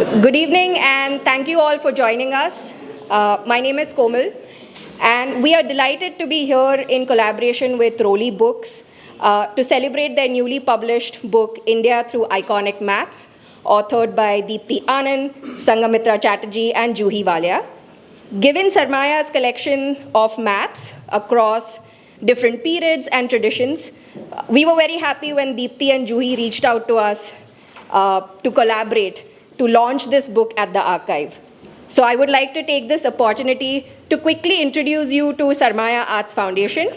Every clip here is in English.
Good evening and thank you all for joining us. My name is Komal and we are delighted to be here in collaboration with Roli Books to celebrate their newly published book, India Through Iconic Maps, authored by Deepti Anand, Sanghamitra Chatterjee and Juhi, Valia. Given Sarmaya's collection of maps across different periods and traditions, we were very happy when Deepti and Juhi reached out to us to collaborate to launch this book at the archive. So I would like to take this opportunity to quickly introduce you to Sarmaya Arts Foundation.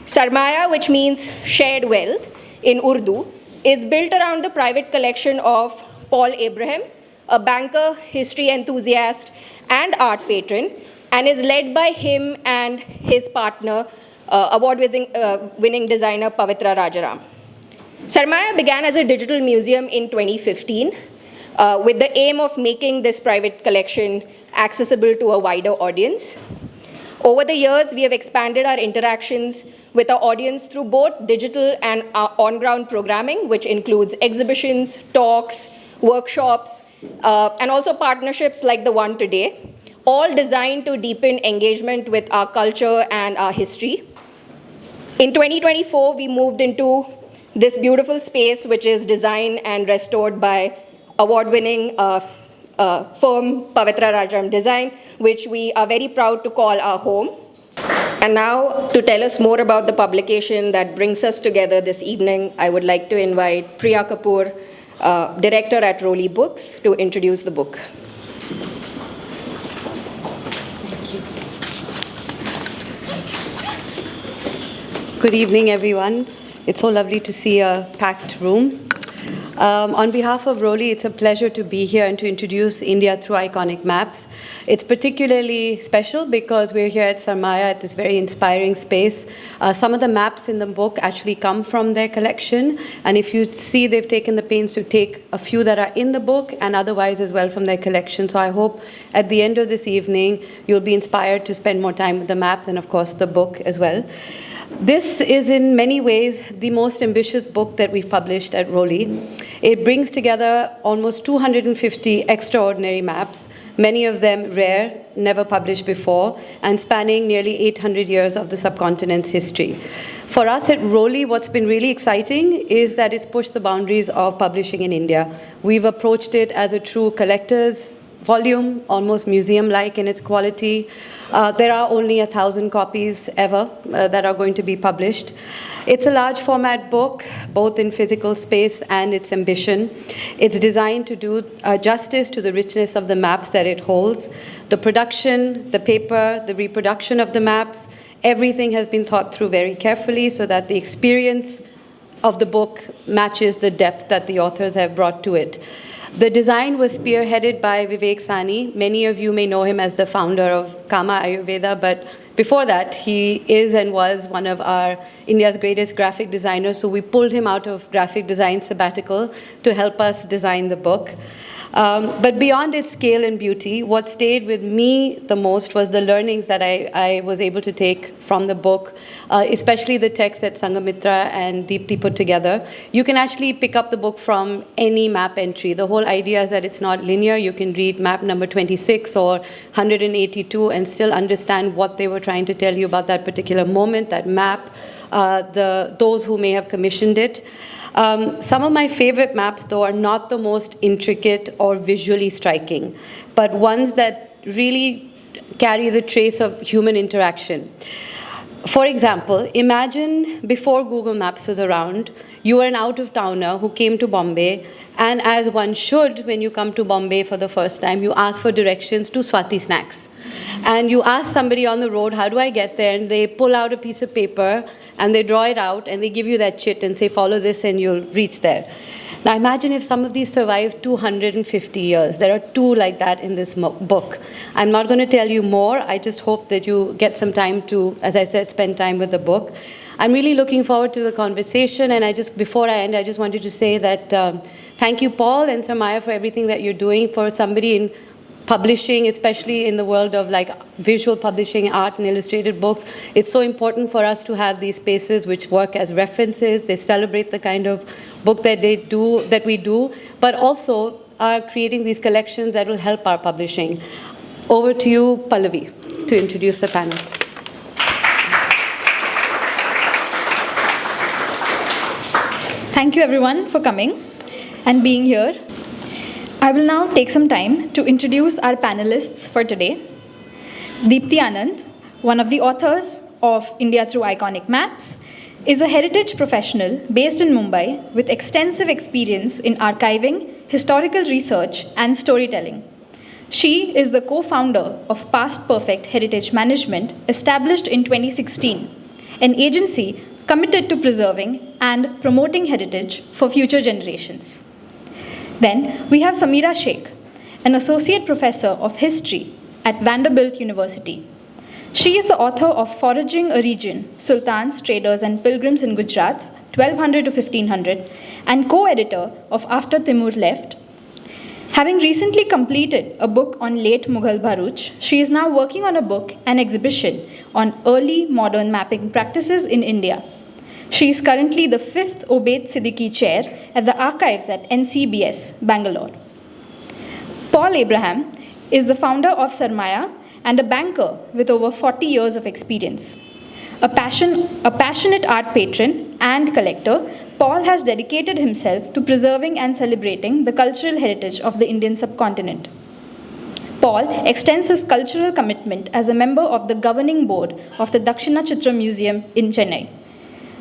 Sarmaya, which means shared wealth in Urdu, is built around the private collection of Paul Abraham, a banker, history enthusiast, and art patron, and is led by him and his partner, award-winning designer Pavitra Rajaram. Sarmaya began as a digital museum in 2015 with the aim of making this private collection accessible to a wider audience. Over the years, we have expanded our interactions with our audience through both digital and on-ground programming, which includes exhibitions, talks, workshops, and also partnerships like the one today, all designed to deepen engagement with our culture and our history. In 2024, we moved into this beautiful space, which is designed and restored by award-winning firm Pavitra Rajaram Design, which we are very proud to call our home. And now, to tell us more about the publication that brings us together this evening, I would like to invite Priya Kapoor, director at Roli Books, to introduce the book. Good evening, everyone. It's so lovely to see a packed room. On behalf of Roli, it's a pleasure to be here and to introduce India Through Iconic Maps. It's particularly special because we're here at Sarmaya at this very inspiring space. Some of the maps in the book actually come from their collection, and if you see, they've taken the pains to take a few that are in the book and otherwise as well from their collection. So I hope at the end of this evening, you'll be inspired to spend more time with the maps and of course the book as well. This is in many ways the most ambitious book that we've published at Roli. It brings together almost 250 extraordinary maps, many of them rare, never published before, and spanning nearly 800 years of the subcontinent's history. For us at Roli, what's been really exciting is that it's pushed the boundaries of publishing in India. We've approached it as a true collector's volume, almost museum-like in its quality. There are only 1,000 copies ever that are going to be published. It's a large format book, both in physical space and its ambition. It's designed to do justice to the richness of the maps that it holds. The production, the paper, the reproduction of the maps, everything has been thought through very carefully so that the experience of the book matches the depth that the authors have brought to it. The design was spearheaded by Vivek Sani. Many of you may know him as the founder of Kama Ayurveda, but before that, he is and was one of our India's greatest graphic designers, so we pulled him out of graphic design sabbatical to help us design the book. But beyond its scale and beauty, what stayed with me the most was the learnings that I was able to take from the book, especially the text that Sanghamitra and Deepti put together. You can actually pick up the book from any map entry. The whole idea is that it's not linear. You can read map number 26 or 182 and still understand what they were trying to tell you about that particular moment, that map, those who may have commissioned it. Some of my favorite maps, though, are not the most intricate or visually striking, but ones that really carry the trace of human interaction. For example, imagine before Google Maps was around, you were an out-of-towner who came to Bombay, and as one should when you come to Bombay for the first time, you ask for directions to Swati Snacks. And you ask somebody on the road, how do I get there? And they pull out a piece of paper and they draw it out and they give you that chit and say, follow this and you'll reach there. Now imagine if some of these survive 250 years. There are two like that in this book. I'm not going to tell you more. I just hope that you get some time to, as I said, spend time with the book. I'm really looking forward to the conversation, and before I end, I just wanted to say that thank you, Paul and Sarmaya, for everything that you're doing. For somebody in publishing, especially in the world of like visual publishing, art and illustrated books, it's so important for us to have these spaces which work as references. They celebrate the kind of book that we do, but also are creating these collections that will help our publishing. Over to you, Pallavi, to introduce the panel. Thank you everyone for coming and being here. I will now take some time to introduce our panelists for today. Deepti Anand, one of the authors of India Through Iconic Maps, is a heritage professional based in Mumbai with extensive experience in archiving, historical research, and storytelling. She is the co-founder of Past Perfect Heritage Management, established in 2016, an agency committed to preserving and promoting heritage for future generations. Then we have Samira Sheikh, an associate professor of history at Vanderbilt University. She is the author of Foraging a Region, Sultans, Traders and Pilgrims in Gujarat, 1200 to 1500, and co-editor of After Timur Left. Having recently completed a book on late Mughal Bharuch, she is now working on a book and exhibition on early modern mapping practices in India. She is currently the 5th Obaid Siddiqui Chair at the Archives at NCBS, Bangalore. Paul Abraham is the founder of Sarmaya and a banker with over 40 years of experience. A passionate art patron and collector, Paul has dedicated himself to preserving and celebrating the cultural heritage of the Indian subcontinent. Paul extends his cultural commitment as a member of the governing board of the Dakshina Chitra Museum in Chennai.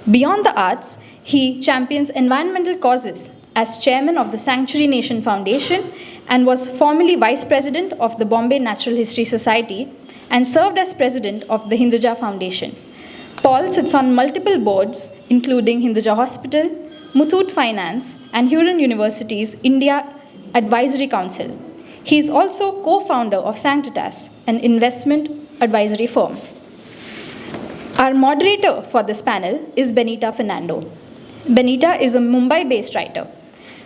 Beyond the arts, he champions environmental causes as chairman of the Sanctuary Nation Foundation and was formerly vice president of the Bombay Natural History Society and served as president of the Hinduja Foundation. Paul sits on multiple boards, including Hinduja Hospital, Muthoot Finance, and Huron University's India Advisory Council. He is also co-founder of Sanctitas, an investment advisory firm. Our moderator for this panel is Benita Fernando. Benita is a Mumbai-based writer.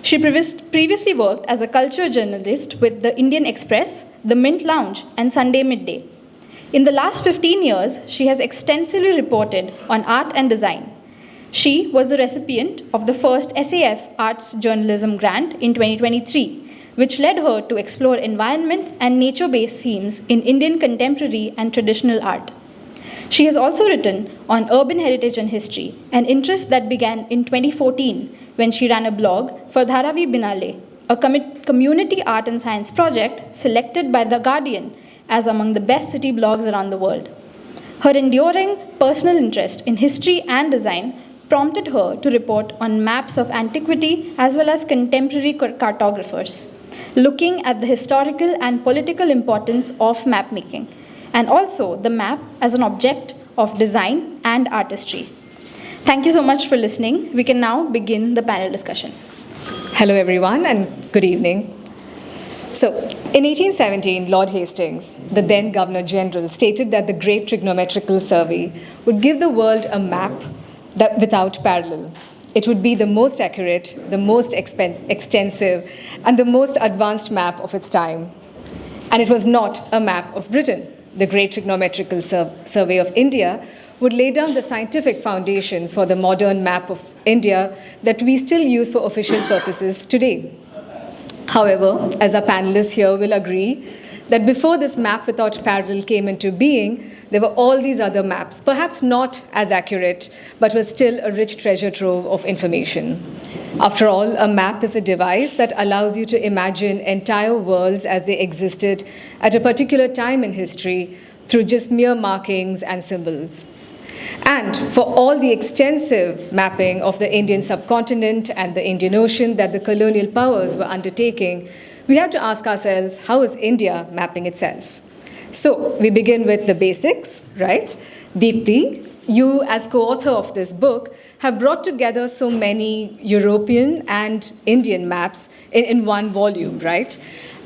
She previously worked as a culture journalist with the Indian Express, the Mint Lounge, and Sunday Midday. In the last 15 years, she has extensively reported on art and design. She was the recipient of the first SAF Arts Journalism Grant in 2023, which led her to explore environment and nature-based themes in Indian contemporary and traditional art. She has also written on urban heritage and history, an interest that began in 2014 when she ran a blog for Dharavi Binale, a community art and science project selected by The Guardian as among the best city blogs around the world. Her enduring personal interest in history and design prompted her to report on maps of antiquity as well as contemporary cartographers, looking at the historical and political importance of mapmaking, and also the map as an object of design and artistry. Thank you so much for listening. We can now begin the panel discussion. Hello everyone and good evening. So, in 1817, Lord Hastings, the then Governor General, stated that the Great Trigonometrical Survey would give the world a map that without parallel. It would be the most accurate, the most extensive, and the most advanced map of its time. And it was not a map of Britain. The Great Trigonometrical Survey of India would lay down the scientific foundation for the modern map of India that we still use for official purposes today. However, as our panelists here will agree, that before this map without parallel came into being, there were all these other maps, perhaps not as accurate, but were still a rich treasure trove of information. After all, a map is a device that allows you to imagine entire worlds as they existed at a particular time in history through just mere markings and symbols. And for all the extensive mapping of the Indian subcontinent and the Indian Ocean that the colonial powers were undertaking, we have to ask ourselves, how is India mapping itself? So we begin with the basics, right? Deepti, you as co-author of this book have brought together so many European and Indian maps in one volume, right?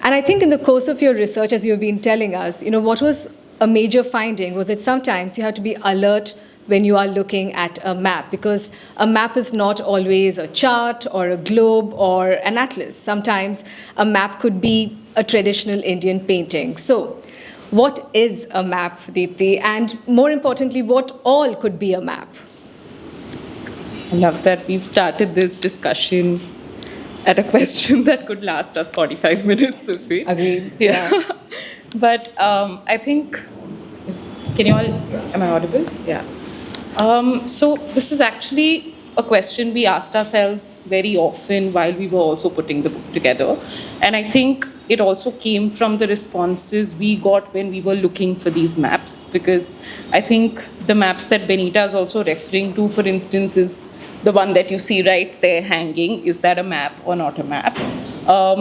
And I think in the course of your research, as you've been telling us, what was a major finding was that sometimes you have to be alert when you are looking at a map, because a map is not always a chart or a globe or an atlas. Sometimes a map could be a traditional Indian painting. So what is a map, Deepti? And more importantly, what all could be a map? I love that we've started this discussion at a question that could last us 45 minutes if we. Agreed. Yeah. But I think, can you all, am I audible? Yeah. So this is actually a question we asked ourselves very often while we were also putting the book together. And I think it also came from the responses we got when we were looking for these maps, because I think the maps that Benita is also referring to, for instance, is the one that you see right there hanging. Is that a map or not a map?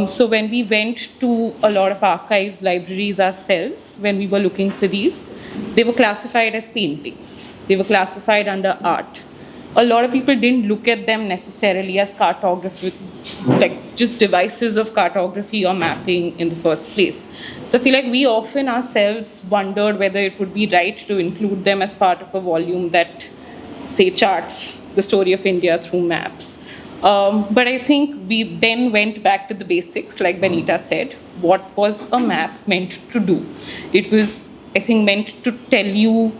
So when we went to a lot of archives, libraries ourselves, when we were looking for these, they were classified as paintings. They were classified under art. A lot of people didn't look at them necessarily as cartography, like just devices of cartography or mapping in the first place. So I feel like we often ourselves wondered whether it would be right to include them as part of a volume that, say, charts the story of India through maps. But I think we then went back to the basics, like Benita said. What was a map meant to do? It was, I think, meant to tell you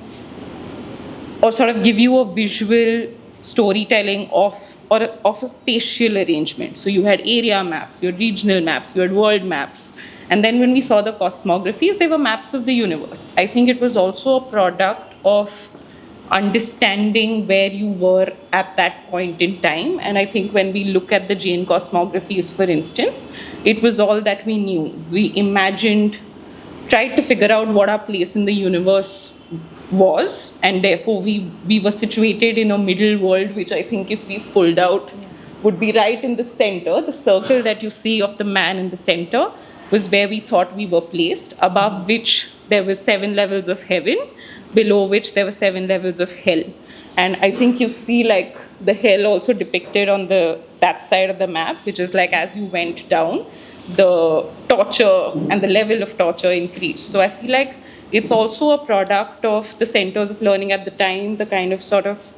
or sort of give you a visual storytelling of a spatial arrangement. So you had area maps, you had regional maps, you had world maps. And then when we saw the cosmographies, they were maps of the universe. I think it was also a product of understanding where you were at that point in time. And I think when we look at the Jain cosmographies, for instance, it was all that we knew. We imagined, tried to figure out what our place in the universe was, and therefore we were situated in a middle world, which I think if we pulled out would be right in the center. The circle that you see of the man in the center was where we thought we were placed, above which there were 7 levels of heaven, below which there were 7 levels of hell. And I think you see like the hell also depicted on that side of the map, which is like as you went down, the torture and the level of torture increased. So I feel like it's also a product of the centers of learning at the time, the kind of sort of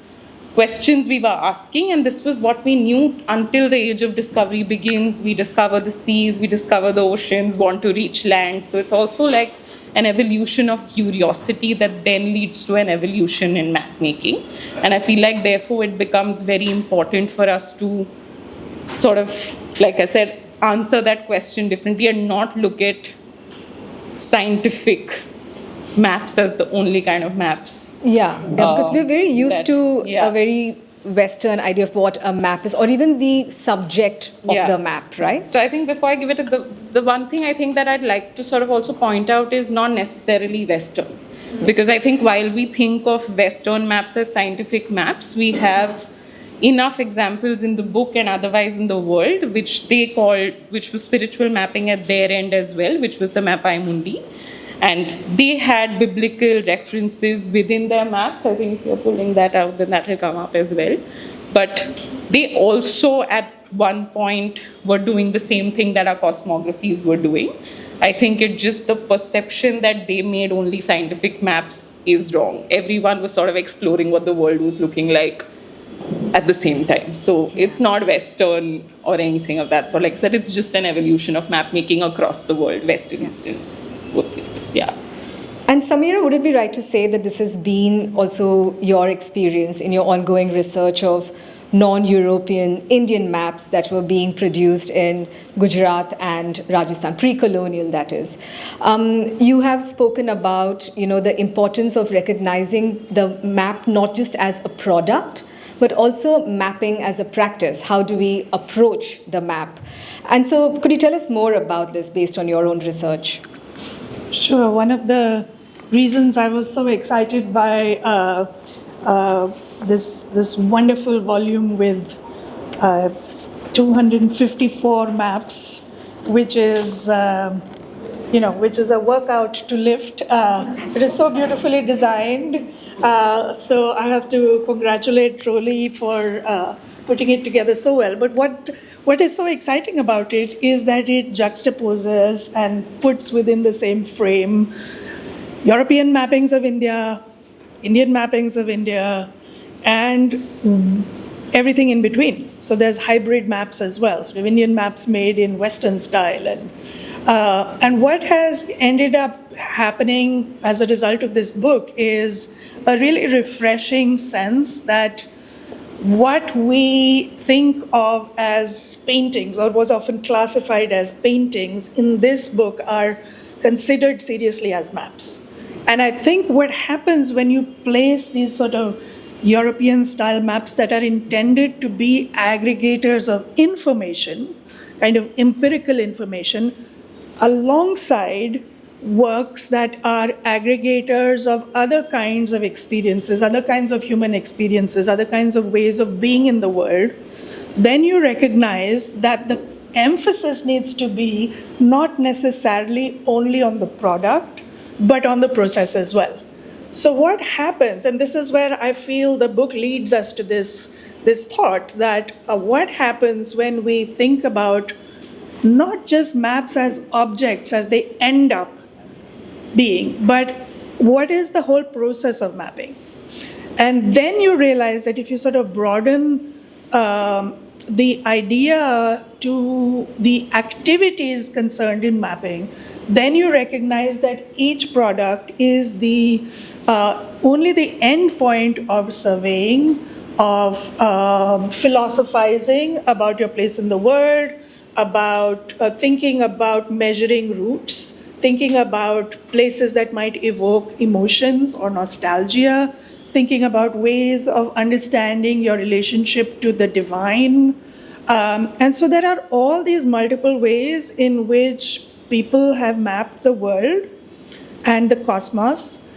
questions we were asking, and this was what we knew until the age of discovery begins. We discover the seas, we discover the oceans, want to reach land. So it's also like an evolution of curiosity that then leads to an evolution in map making. And I feel like therefore it becomes very important for us to sort of, like I said, answer that question differently and not look at scientific maps as the only kind of maps. Yeah, because we're very used to yeah. a very Western idea of what a map is, or even the subject of Yeah. the map, right? So I think before I give it, the one thing I think that I'd like to sort of also point out is not necessarily Western. Because I think while we think of Western maps as scientific maps, we have enough examples in the book and otherwise in the world, which they called, which was spiritual mapping at their end as well, which was the Mappai Mundi. And they had biblical references within their maps. I think if you're pulling that out, then that will come up as well. But they also at one point were doing the same thing that our cosmographies were doing. I think it's just the perception that they made only scientific maps is wrong. Everyone was sort of exploring what the world was looking like at the same time. So it's not Western or anything of that sort. Like I said, it's just an evolution of map making across the world, West and Eastern. Both places, yeah. And Samira, would it be right to say that this has been also your experience in your ongoing research of non-European Indian maps that were being produced in Gujarat and Rajasthan, pre-colonial that is? You have spoken about, the importance of recognizing the map not just as a product, but also mapping as a practice. How do we approach the map? And so could you tell us more about this based on your own research? Sure. One of the reasons I was so excited by this wonderful volume with 254 maps, which is which is a workout to lift. It is so beautifully designed. So I have to congratulate Rolly for putting it together so well. But what is so exciting about it is that it juxtaposes and puts within the same frame European mappings of India, Indian mappings of India, and everything in between. So there's hybrid maps as well, sort of Indian maps made in Western style. And what has ended up happening as a result of this book is a really refreshing sense that what we think of as paintings, or was often classified as paintings, in this book are considered seriously as maps. And I think what happens when you place these sort of European style maps that are intended to be aggregators of information, kind of empirical information, alongside works that are aggregators of other kinds of experiences, other kinds of human experiences, other kinds of ways of being in the world, then you recognize that the emphasis needs to be not necessarily only on the product, but on the process as well. So what happens, and this is where I feel the book leads us to this thought, that what happens when we think about not just maps as objects as they end up being, but what is the whole process of mapping? And then you realize that if you sort of broaden the idea to the activities concerned in mapping, then you recognize that each product is the only the end point of surveying, of philosophizing about your place in the world, about thinking about measuring routes, thinking about places that might evoke emotions or nostalgia, thinking about ways of understanding your relationship to the divine. And so there are all these multiple ways in which people have mapped the world and the cosmos.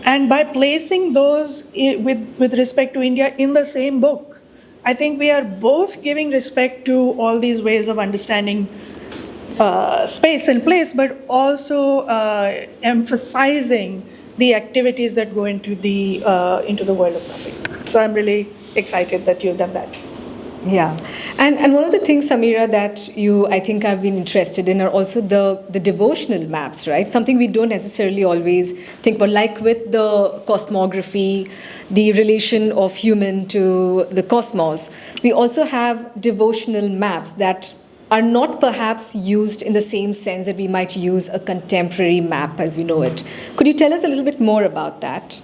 And by placing those with respect to India in the same book, I think we are both giving respect to all these ways of understanding space and place, but also emphasizing the activities that go into the world of mapping. So I'm really excited that you've done that. Yeah. And one of the things, Samira, that I think I've been interested in are also the devotional maps, right? Something we don't necessarily always think about, like with the cosmography, the relation of human to the cosmos. We also have devotional maps that are not perhaps used in the same sense that we might use a contemporary map as we know it. Could you tell us a little bit more about that?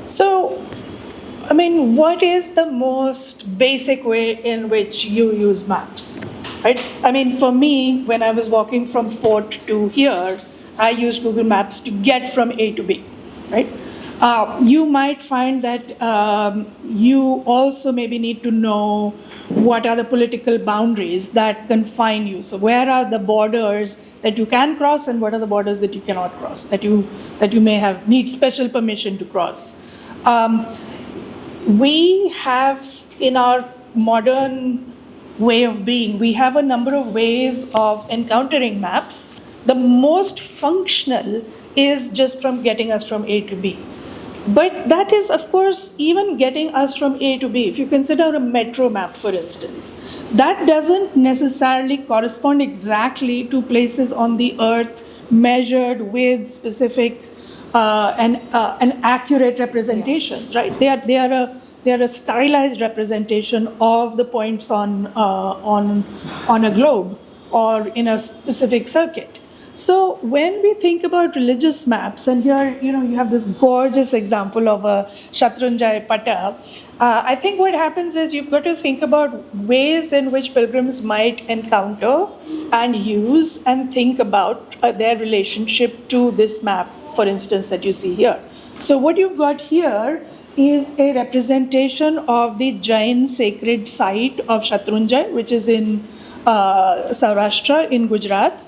So, I mean, what is the most basic way in which you use maps, right? I mean, for me, when I was walking from Fort to here, I used Google Maps to get from A to B, right? You might find that you also maybe need to know what are the political boundaries that confine you. So where are the borders that you can cross, and what are the borders that you cannot cross, that you may need special permission to cross. We have, in our modern way of being, we have a number of ways of encountering maps. The most functional is just from getting us from A to B. But that is, of course, even getting us from A to B. If you consider a metro map, for instance, that doesn't necessarily correspond exactly to places on the earth measured with specific and accurate representations, right? They are a stylized representation of the points on a globe or in a specific circuit. So when we think about religious maps, and here you have this gorgeous example of a Shatranjaya Pata, I think what happens is you've got to think about ways in which pilgrims might encounter and use and think about their relationship to this map, for instance, that you see here. So what you've got here is a representation of the Jain sacred site of Shatranjaya, which is in Saurashtra in Gujarat.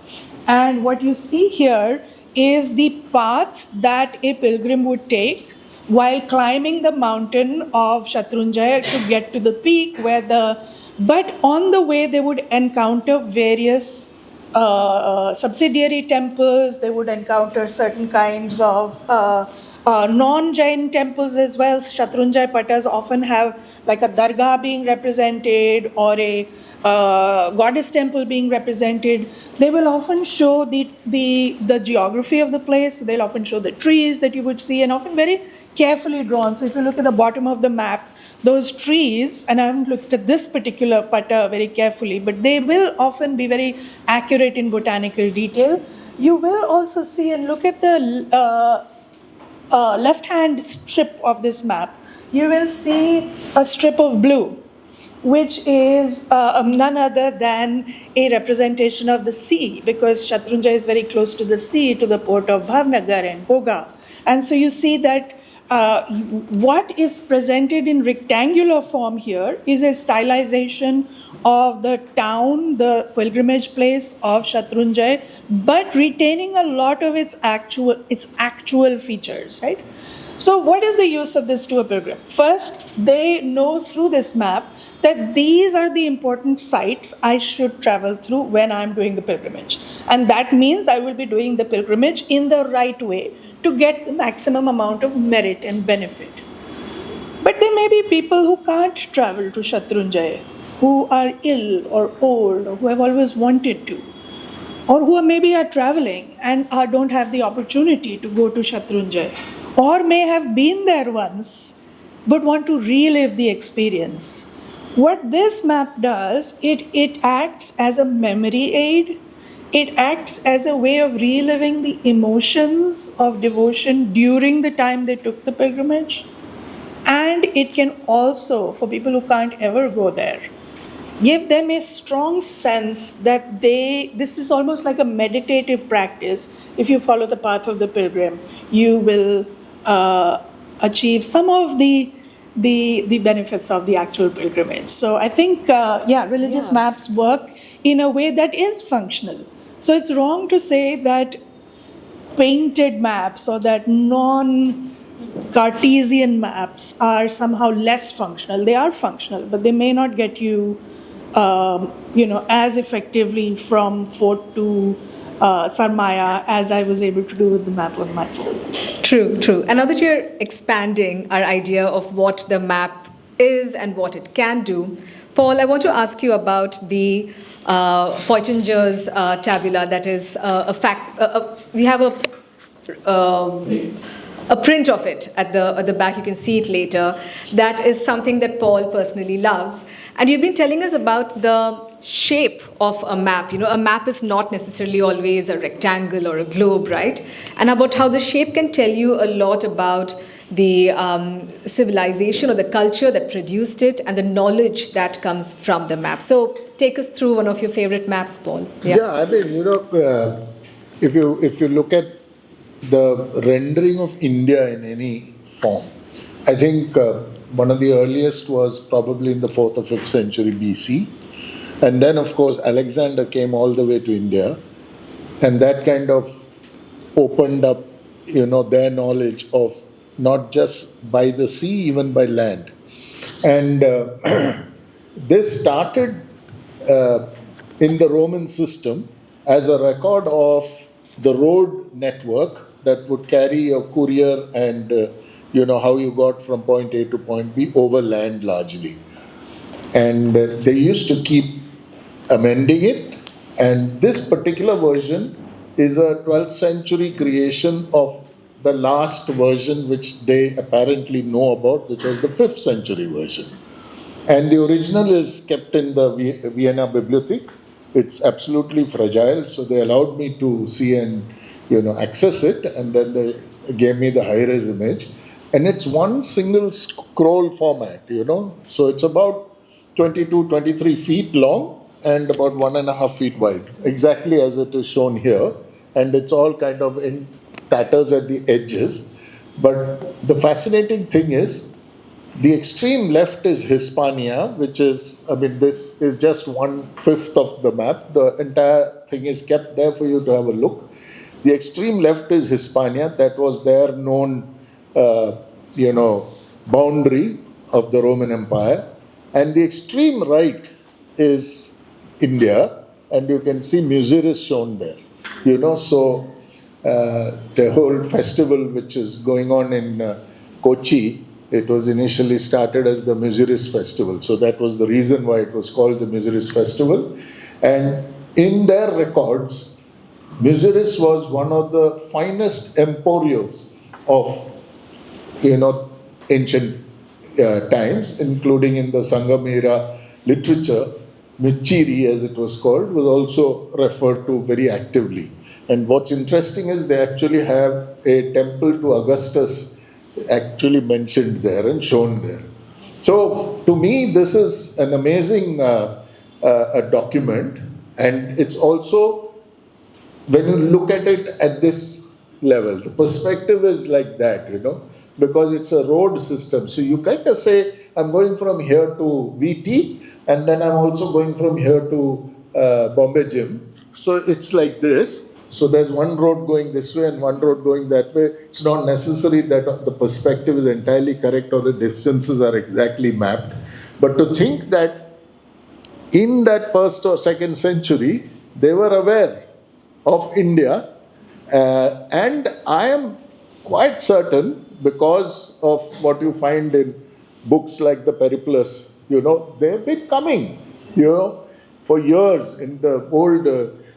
And what you see here is the path that a pilgrim would take while climbing the mountain of Shatranjaya to get to the peak, but on the way they would encounter various subsidiary temples. They would encounter certain kinds of non-Jain temples as well. Shatranjaya Patas often have like a dargah being represented or a goddess temple being represented. They will often show the geography of the place. So they'll often show the trees that you would see, and often very carefully drawn. So if you look at the bottom of the map, those trees, and I haven't looked at this particular pata very carefully, but they will often be very accurate in botanical detail. You will also see, and look at the left-hand strip of this map, you will see a strip of blue, which is none other than a representation of the sea, because Shatrunjaya is very close to the sea, to the port of Bhavnagar and Goga. And so you see that what is presented in rectangular form here is a stylization of the town, the pilgrimage place of Shatrunjaya, but retaining a lot of its actual features, right? So what is the use of this to a pilgrim? First, they know through this map that these are the important sites I should travel through when I'm doing the pilgrimage. And that means I will be doing the pilgrimage in the right way to get the maximum amount of merit and benefit. But there may be people who can't travel to Shatrunjaya, who are ill or old or who have always wanted to, or who maybe are traveling and don't have the opportunity to go to Shatrunjaya, or may have been there once but want to relive the experience. What this map does, it acts as a memory aid. It acts as a way of reliving the emotions of devotion during the time they took the pilgrimage. And it can also, for people who can't ever go there, give them a strong sense that this is almost like a meditative practice. If you follow the path of the pilgrim, you will achieve some of the benefits of the actual pilgrimage. So I think, religious maps work in a way that is functional. So it's wrong to say that painted maps or that non-Cartesian maps are somehow less functional. They are functional, but they may not get you, as effectively from Fort to Sarmaya as I was able to do with the map on my phone. True, true. And now that you're expanding our idea of what the map is and what it can do, Paul, I want to ask you about the Poittinger's tabula. That is a fact. We have a print of it at the back. You can see it later. That is something that Paul personally loves. And you've been telling us about the shape of a map. A map is not necessarily always a rectangle or a globe, right? And about how the shape can tell you a lot about the civilization or the culture that produced it and the knowledge that comes from the map. So take us through one of your favorite maps, Paul. Yeah, I mean, if you look at the rendering of India in any form, I think one of the earliest was probably in the 4th or 5th century BC. And then, of course, Alexander came all the way to India. And that kind of opened up, their knowledge of not just by the sea, even by land. And this started in the Roman system as a record of the road network that would carry a courier and, how you got from point A to point B over land largely. And they used to keep amending it. And this particular version is a 12th century creation of the last version which they apparently know about, which was the 5th century version. And the original is kept in the Vienna Bibliothek. It's absolutely fragile, so they allowed me to see and access it, and then they gave me the high-res image. And it's one single scroll format, so it's about 22, 23 feet long and about 1.5 feet wide, exactly as it is shown here. And it's all kind of in tatters at the edges. But the fascinating thing is, the extreme left is Hispania, which is, this is just 1/5 of the map. The entire thing is kept there for you to have a look. The extreme left is Hispania. That was their known, boundary of the Roman Empire. And the extreme right is India. And you can see Muziris shown there. So the whole festival which is going on in Kochi, it was initially started as the Muziris festival. So that was the reason why it was called the Muziris festival. And in their records, Muziris was one of the finest emporios of, ancient times, including in the Sanghamitra literature. Michiri, as it was called, was also referred to very actively. And what's interesting is they actually have a temple to Augustus actually mentioned there and shown there. So to me, this is an amazing a document, and it's also, when you look at it at this level, the perspective is like that, because it's a road system. So you kind of say, I'm going from here to VT, and then I'm also going from here to Bombay Gym. So it's like this. So there's one road going this way and one road going that way. It's not necessary that the perspective is entirely correct or the distances are exactly mapped. But to think that in that first or second century, they were aware of India, and I am quite certain, because of what you find in books like the Periplus, they've been coming, for years. In the old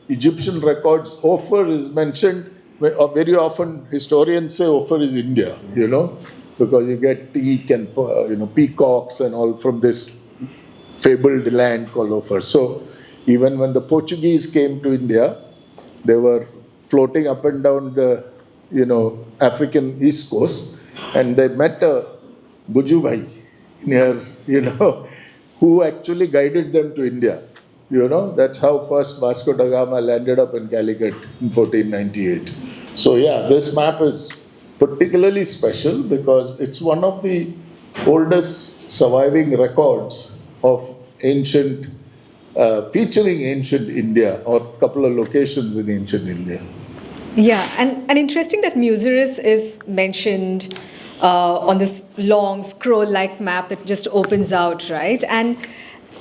Egyptian records, Ophir is mentioned, very often historians say Ophir is India, because you get teak and peacocks and all from this fabled land called Ophir. So even when the Portuguese came to India, they were floating up and down the African east coast, and they met a Buju Bhai near, who actually guided them to India. That's how first Vasco da Gama landed up in Calicut in 1498. So yeah, this map is particularly special because it's one of the oldest surviving records of ancient, featuring ancient India, or a couple of locations in ancient India. Yeah, and interesting that Muziris is mentioned on this long scroll-like map that just opens out, right? And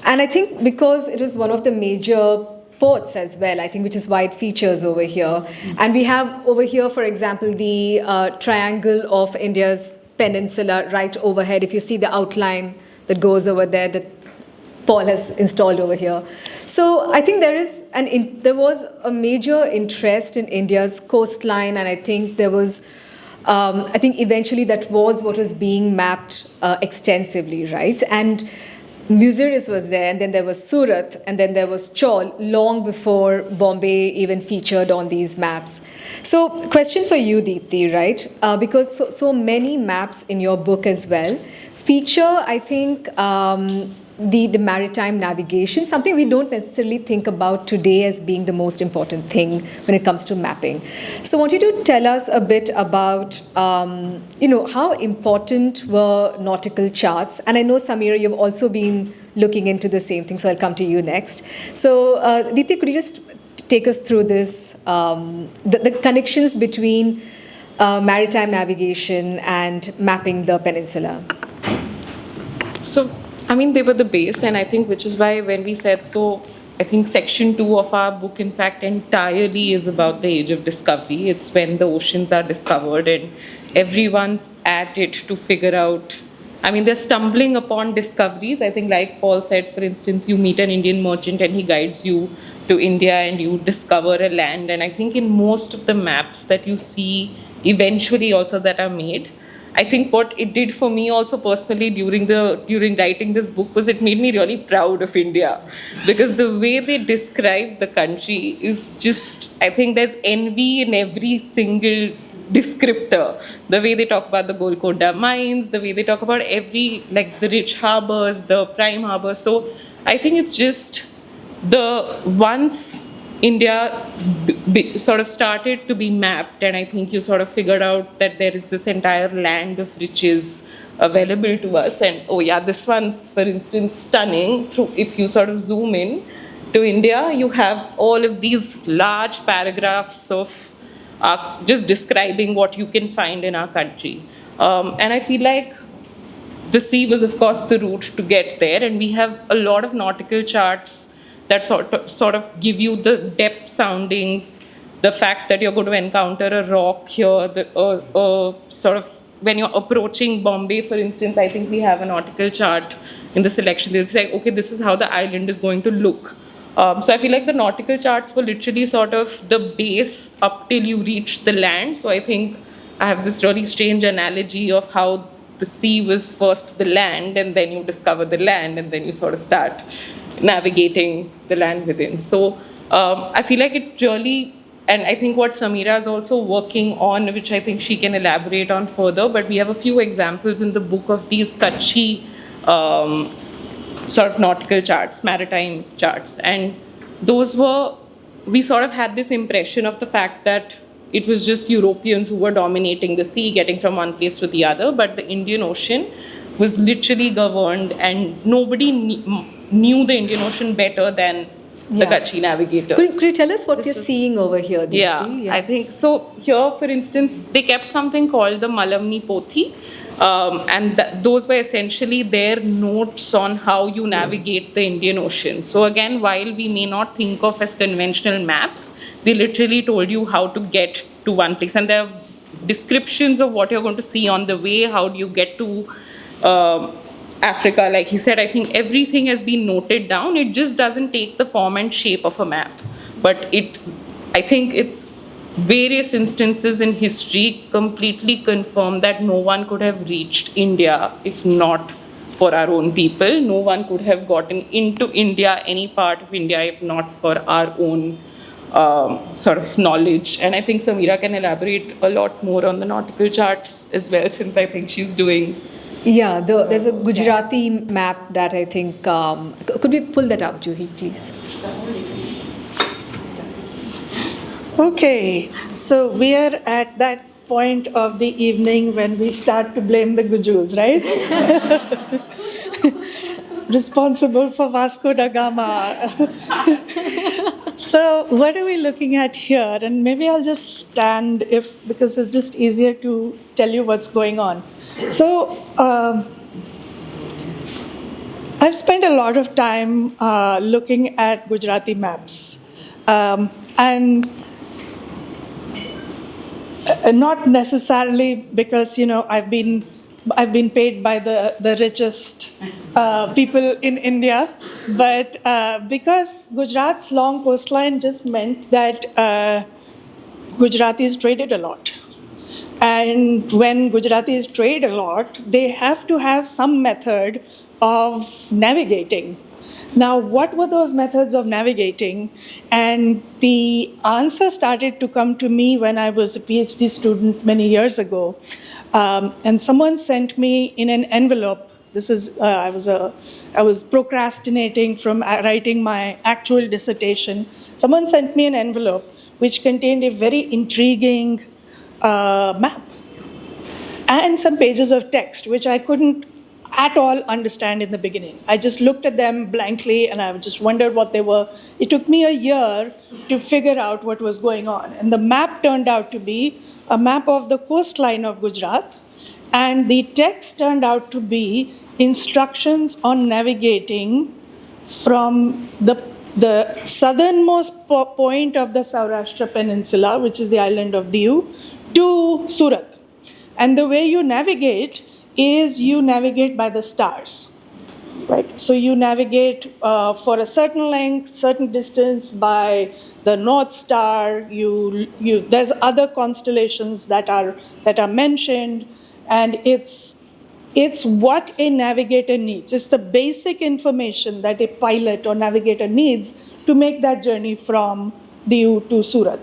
I think because it was one of the major ports as well, I think, which is why it features over here. And we have over here, for example, the triangle of India's peninsula right overhead. If you see the outline that goes over there, that Paul has installed over here. So I think there was a major interest in India's coastline, and I think there was, I think eventually that was what was being mapped extensively, right? And Muziris was there, and then there was Surat, and then there was Chaul, long before Bombay even featured on these maps. So question for you, Deepti, right? Because so many maps in your book as well feature, I think, the maritime navigation, something we don't necessarily think about today as being the most important thing when it comes to mapping. So I want you to tell us a bit about, how important were nautical charts. And I know, Samira, you've also been looking into the same thing, so I'll come to you next. So Deepti, could you just take us through this, the connections between maritime navigation and mapping the peninsula? So, they were the base, and I think which is why when we said so, I think section 2 of our book, in fact, entirely is about the age of discovery. It's when the oceans are discovered and everyone's at it to figure out. They're stumbling upon discoveries. I think, like Paul said, for instance, you meet an Indian merchant and he guides you to India and you discover a land. And I think in most of the maps that you see eventually also that are made, I think what it did for me also personally during writing this book was it made me really proud of India, because the way they describe the country is just, I think there's envy in every single descriptor. The way they talk about the Golconda mines, the way they talk about the rich harbors, the prime harbors. So I think it's just once India sort of started to be mapped, and I think you sort of figured out that there is this entire land of riches available to us. And this one's, for instance, stunning. If you sort of zoom in to India, you have all of these large paragraphs of just describing what you can find in our country. And I feel like the sea was, of course, the route to get there, and we have a lot of nautical charts that sort of give you the depth soundings, the fact that you're going to encounter a rock here, sort of when you're approaching Bombay, for instance. I think we have a nautical chart in the selection. It's like, okay, this is how the island is going to look. So I feel like the nautical charts were literally sort of the base up till you reach the land. So I think I have this really strange analogy of how the sea was first the land, and then you discover the land, and then you sort of start navigating the land within. So I feel like it really, and I think what Samira is also working on, which I think she can elaborate on further, but we have a few examples in the book of these Kutchi sort of nautical charts, maritime charts. And those were, we sort of had this impression of the fact that it was just Europeans who were dominating the sea, getting from one place to the other, but the Indian Ocean was literally governed, and nobody knew the Indian Ocean better than the Kutchi navigators. Could you tell us what you're seeing over here, Deepti? Yeah, I think so. Here, for instance, they kept something called the Malamni Pothi, and those were essentially their notes on how you navigate the Indian Ocean. So again, while we may not think of as conventional maps, they literally told you how to get to one place, and there are descriptions of what you're going to see on the way. How do you get to Africa? Like he said, I think everything has been noted down. It just doesn't take the form and shape of a map, but I think it's various instances in history completely confirm that no one could have reached India if not for our own people. No one could have gotten into India, any part of India, if not for our own sort of knowledge. And I think Samira can elaborate a lot more on the nautical charts as well, since I think she's doing. Yeah, there's a Gujarati map that I think, could we pull that up, Juhi, please? Okay, so we are at that point of the evening when we start to blame the Gujus, right? Responsible for Vasco da Gama. So what are we looking at here? And maybe I'll just stand because it's just easier to tell you what's going on. So I've spent a lot of time looking at Gujarati maps, and not necessarily because I've been paid by the richest people in India, but because Gujarat's long coastline just meant that Gujaratis traded a lot. And when Gujaratis trade a lot, they have to have some method of navigating. Now, what were those methods of navigating? And the answer started to come to me when I was a PhD student many years ago. And someone sent me in an envelope. This is, I was procrastinating from writing my actual dissertation. Someone sent me an envelope which contained a very intriguing map and some pages of text which I couldn't at all understand in the beginning. I just looked at them blankly and I just wondered what they were. It took me a year to figure out what was going on. And the map turned out to be a map of the coastline of Gujarat, and the text turned out to be instructions on navigating from the southernmost point of the Saurashtra Peninsula, which is the island of Diu, to Surat. And the way you navigate is you navigate by the stars, right? So you navigate for a certain length, certain distance by the North Star. There's other constellations that are mentioned, and it's what a navigator needs. It's the basic information that a pilot or navigator needs to make that journey from Diu to Surat.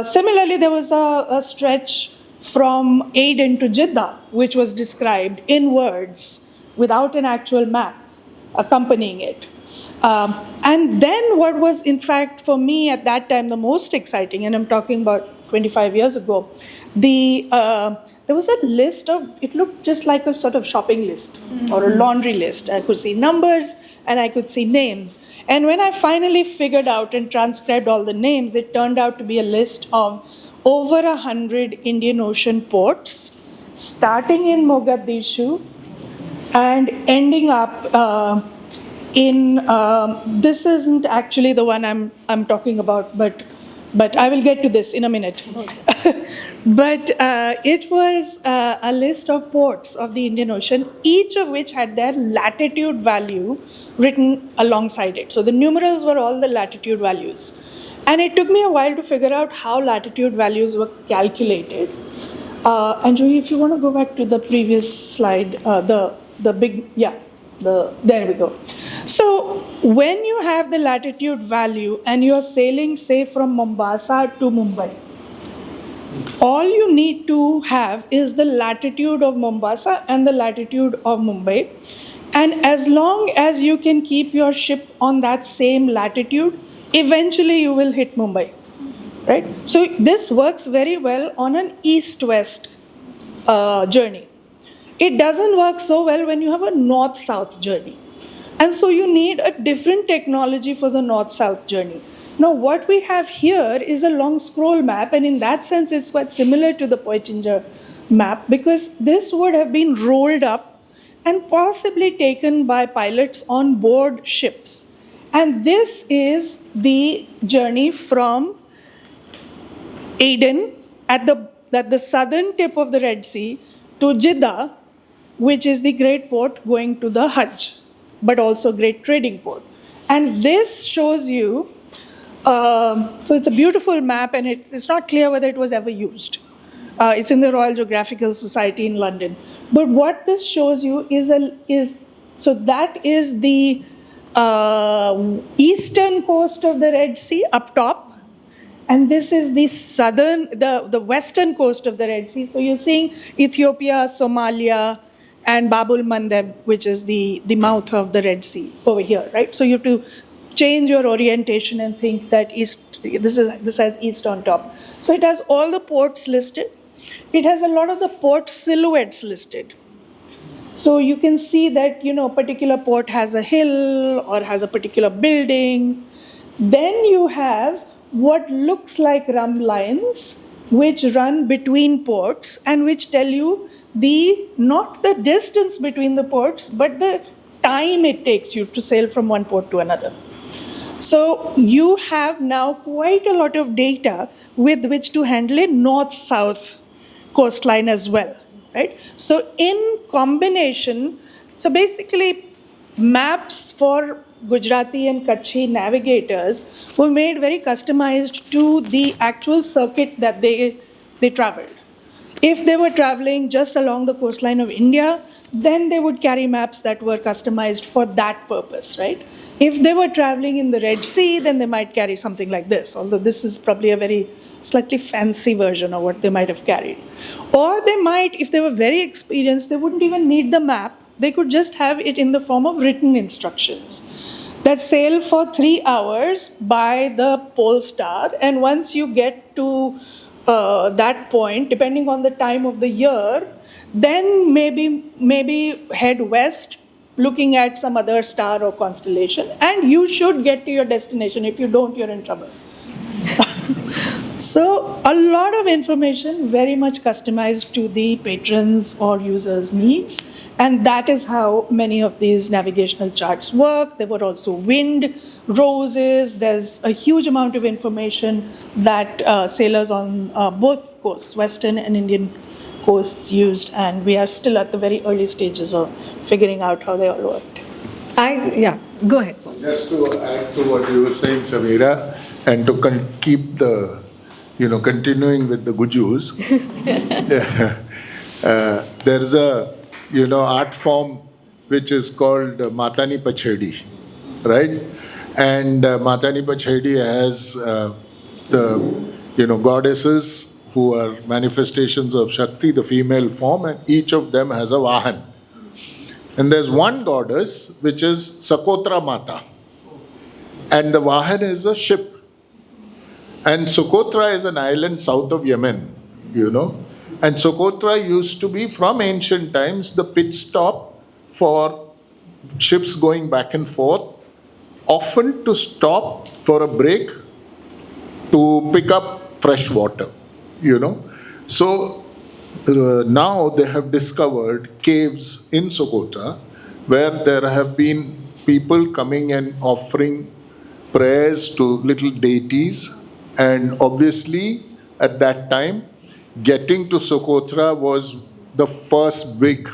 Similarly, there was a stretch from Aden to Jeddah, which was described in words without an actual map accompanying it. And then what was, in fact, for me at that time, the most exciting, and I'm talking about 25 years ago, there was a list of, it looked just like a sort of shopping list or a laundry list. I could see numbers and I could see names. And when I finally figured out and transcribed all the names, it turned out to be a list of over 100 Indian Ocean ports, starting in Mogadishu and ending up in, this isn't actually the one I'm talking about, but I will get to this in a minute. But it was a list of ports of the Indian Ocean, each of which had their latitude value written alongside it. So the numerals were all the latitude values. And it took me a while to figure out how latitude values were calculated. And Juhi, if you want to go back to the previous slide, there we go. So when you have the latitude value and you're sailing, say, from Mombasa to Mumbai, all you need to have is the latitude of Mombasa and the latitude of Mumbai. And as long as you can keep your ship on that same latitude, eventually you will hit Mumbai, right? So this works very well on an east-west journey. It doesn't work so well when you have a north-south journey. And so you need a different technology for the north-south journey. Now, what we have here is a long scroll map, and in that sense, it's quite similar to the Poitinger map, because this would have been rolled up and possibly taken by pilots on board ships. And this is the journey from Aden at the southern tip of the Red Sea to Jeddah, which is the great port going to the Hajj, but also great trading port. And this shows you, so it's a beautiful map, and it's not clear whether it was ever used. It's in the Royal Geographical Society in London. But what this shows you is so that is the eastern coast of the Red Sea up top, and this is the the western coast of the Red Sea. So you're seeing Ethiopia, Somalia, and Bab el-Mandeb, which is the mouth of the Red Sea over here, right? So you have to change your orientation and think that this has east on top. So it has all the ports listed. It has a lot of the port silhouettes listed. So you can see that, a particular port has a hill or has a particular building. Then you have what looks like rum lines, which run between ports and which tell you not the distance between the ports, but the time it takes you to sail from one port to another. So you have now quite a lot of data with which to handle a north-south coastline as well, right? So in combination, so basically maps for Gujarati and Kutchi navigators were made very customized to the actual circuit that they traveled. If they were traveling just along the coastline of India, then they would carry maps that were customized for that purpose, right? If they were traveling in the Red Sea, then they might carry something like this, although this is probably a very slightly fancy version of what they might have carried. Or they might, if they were very experienced, they wouldn't even need the map. They could just have it in the form of written instructions that sail for 3 hours by the pole star, and once you get to that point, depending on the time of the year, then maybe head west, looking at some other star or constellation, and you should get to your destination. If you don't, you're in trouble. So a lot of information, very much customized to the patrons or users' needs, and that is how many of these navigational charts work. There were also wind roses. There's a huge amount of information that sailors on both coasts, Western and Indian coasts, used, and we are still at the very early stages of figuring out how they all worked. Go ahead. Just to add to what you were saying, Samira, and to keep the, continuing with the gujus, there's a, art form which is called Matani Pachedi, right? And Matani Pachedi has the, goddesses who are manifestations of Shakti, the female form, and each of them has a Vahan. And there's one goddess which is Sokotra Mata, and the Vahan is a ship. And Sokotra is an island south of Yemen, And Sokotra used to be, from ancient times, the pit stop for ships going back and forth, often to stop for a break to pick up fresh water, So now they have discovered caves in Sokotra where there have been people coming and offering prayers to little deities. And obviously, at that time, getting to Sokotra was the first big,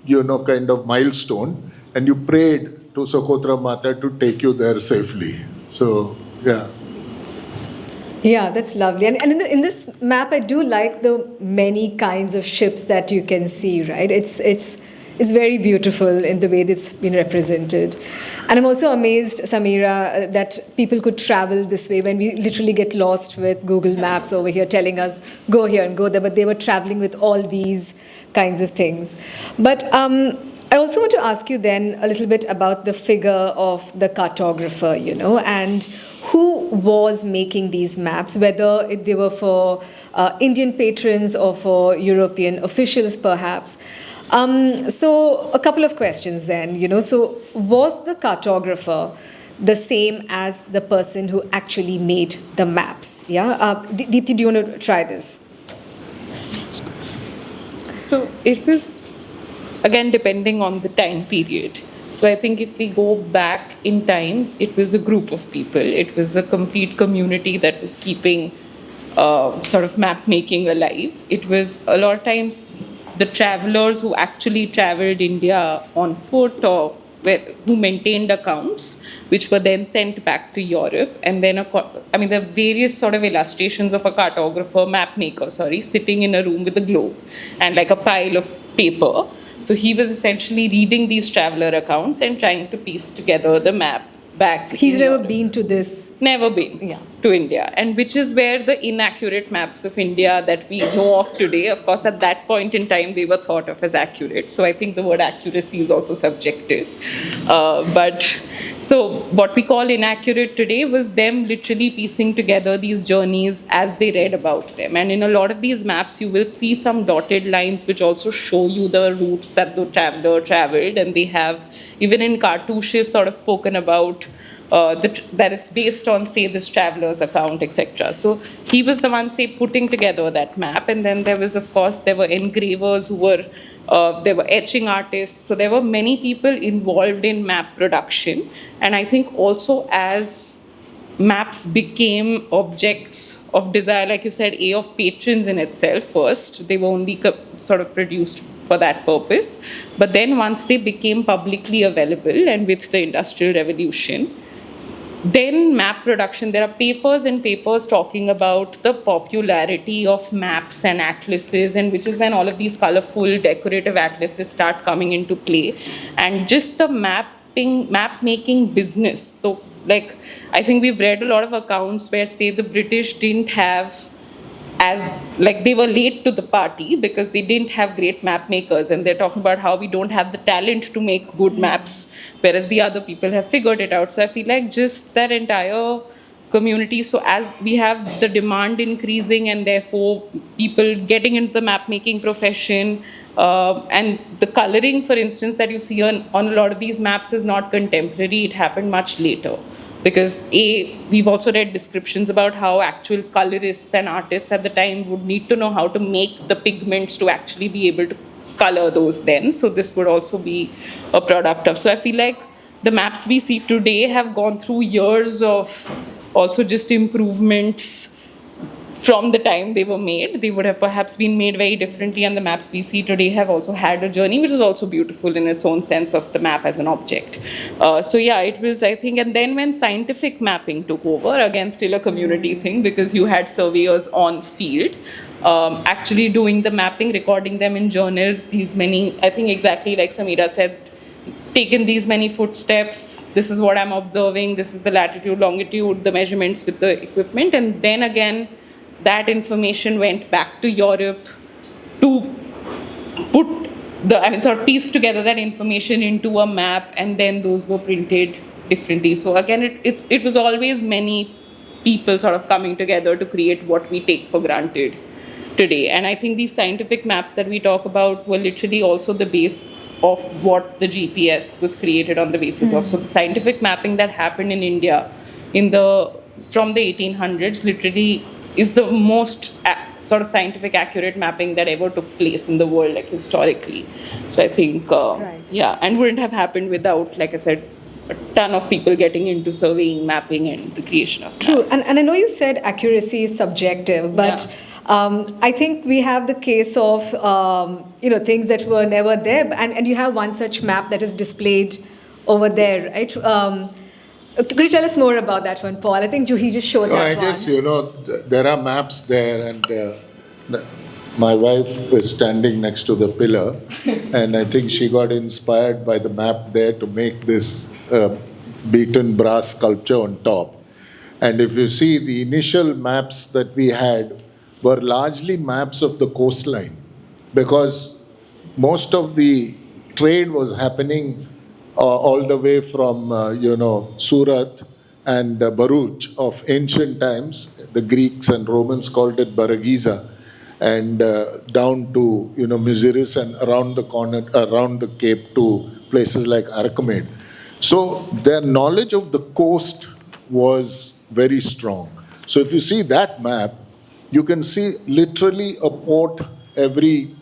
kind of milestone. And you prayed to Sokotra Mata to take you there safely. So, yeah. Yeah, that's lovely. And in this map, I do like the many kinds of ships that you can see, right? It's is very beautiful in the way it's been represented. And I'm also amazed, Samira, that people could travel this way when we literally get lost with Google Maps over here telling us, go here and go there, but they were traveling with all these kinds of things. But I also want to ask you then a little bit about the figure of the cartographer, and who was making these maps, whether they were for Indian patrons or for European officials, perhaps. So a couple of questions then, So was the cartographer the same as the person who actually made the maps? Yeah, Deepti, do you want to try this? So it was, again, depending on the time period. So I think if we go back in time, it was a group of people. It was a complete community that was keeping sort of map making alive. It was a lot of times the travelers who actually traveled India on foot or who maintained accounts, which were then sent back to Europe. And then, there are various sort of illustrations of a cartographer, map maker, sitting in a room with a globe and like a pile of paper. So he was essentially reading these traveler accounts and trying to piece together the map back. He's never been to this. Never been to India. And which is where the inaccurate maps of India that we know of today, of course, at that point in time, they were thought of as accurate. So I think the word accuracy is also subjective. So what we call inaccurate today was them literally piecing together these journeys as they read about them. And in a lot of these maps, you will see some dotted lines which also show you the routes that the traveler traveled. And they have, even in cartouches, sort of spoken about that it's based on, say, this traveler's account, etc. So he was the one, say, putting together that map. And then there was, of course, there were engravers who were there were etching artists. So there were many people involved in map production. And I think also as maps became objects of desire, like you said, of patrons in itself first, they were only sort of produced for that purpose. But then once they became publicly available and with the Industrial Revolution, then map production, there are papers and papers talking about the popularity of maps and atlases, and which is when all of these colorful decorative atlases start coming into play. And just the map making business. So like, I think we've read a lot of accounts where, say, the British didn't have they were late to the party because they didn't have great map makers, and they're talking about how we don't have the talent to make good maps, whereas the other people have figured it out. So I feel like just that entire community, so as we have the demand increasing and therefore people getting into the map making profession, and the coloring, for instance, that you see on a lot of these maps is not contemporary, it happened much later. Because we've also read descriptions about how actual colorists and artists at the time would need to know how to make the pigments to actually be able to color those then. So this would also be a product of. So I feel like the maps we see today have gone through years of also just improvements from the time they were made. They would have perhaps been made very differently, and the maps we see today have also had a journey, which is also beautiful in its own sense of the map as an object. It was, I think, and then when scientific mapping took over, again, still a community thing, because you had surveyors on field, actually doing the mapping, recording them in journals, these many, I think exactly like Samira said, taken these many footsteps, this is what I'm observing, this is the latitude, longitude, the measurements with the equipment, and then again, that information went back to Europe to piece together that information into a map, and then those were printed differently. So again, it was always many people sort of coming together to create what we take for granted today. And I think these scientific maps that we talk about were literally also the base of what the GPS was created on the basis of. So the scientific mapping that happened in India from the 1800s literally is the most sort of scientific accurate mapping that ever took place in the world, like historically. So I think, and wouldn't have happened without, like I said, a ton of people getting into surveying, mapping, and the creation of maps. True, and I know you said accuracy is subjective, but I think we have the case of, things that were never there, and you have one such map that is displayed over there, right? Could you tell us more about that one, Paul? I think Juhi just showed that one. I guess, there are maps there, and my wife is standing next to the pillar, and I think she got inspired by the map there to make this beaten brass sculpture on top. And if you see, the initial maps that we had were largely maps of the coastline, because most of the trade was happening all the way from, Surat and Baruch of ancient times. The Greeks and Romans called it Baragiza, and down to, Muziris and around the corner, around the Cape to places like Archimede. So their knowledge of the coast was very strong. So if you see that map, you can see literally a port every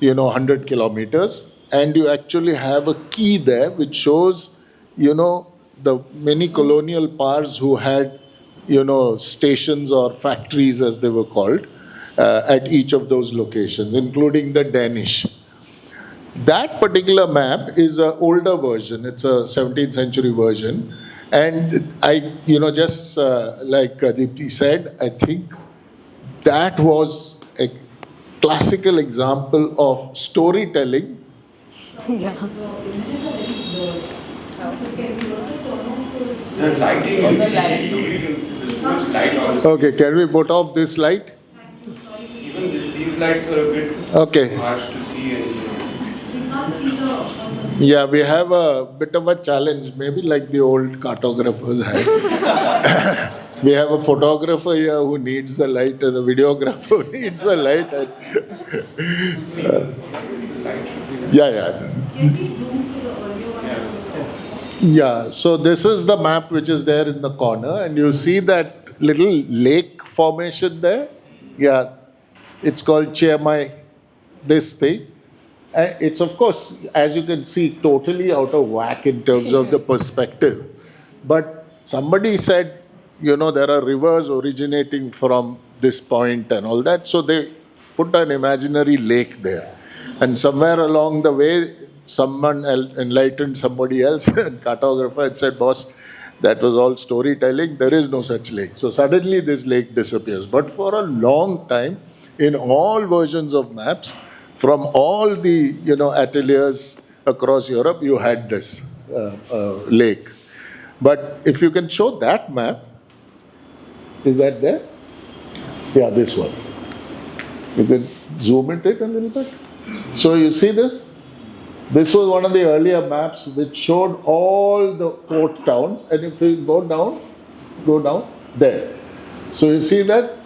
100 kilometers, and you actually have a key there which shows the many colonial powers who had stations or factories, as they were called, at each of those locations, including the Danish. That particular map is an older version. It's a 17th century version. And I, just like Deepti said, I think that was a classical example of storytelling. Yeah. The lighting is Okay, can we put off this light? even these lights are a bit harsh to see. Yeah, we have a bit of a challenge, maybe like the old cartographers had. We have a photographer here who needs the light, and a videographer who needs the light. Yeah, so this is the map which is there in the corner, and you see that little lake formation there? Yeah, it's called Chiamai, this thing. And it's, of course, as you can see, totally out of whack in terms of the perspective. But somebody said, there are rivers originating from this point and all that, so they put an imaginary lake there. And somewhere along the way, someone enlightened somebody else, and cartographer, and said, boss, that was all storytelling, there is no such lake. So suddenly this lake disappears. But for a long time, in all versions of maps, from all the ateliers across Europe, you had this lake. But if you can show that map, is that there? Yeah, this one. You can zoom it a little bit. So you see this? This was one of the earlier maps which showed all the port towns, and if you go down, there. So you see that?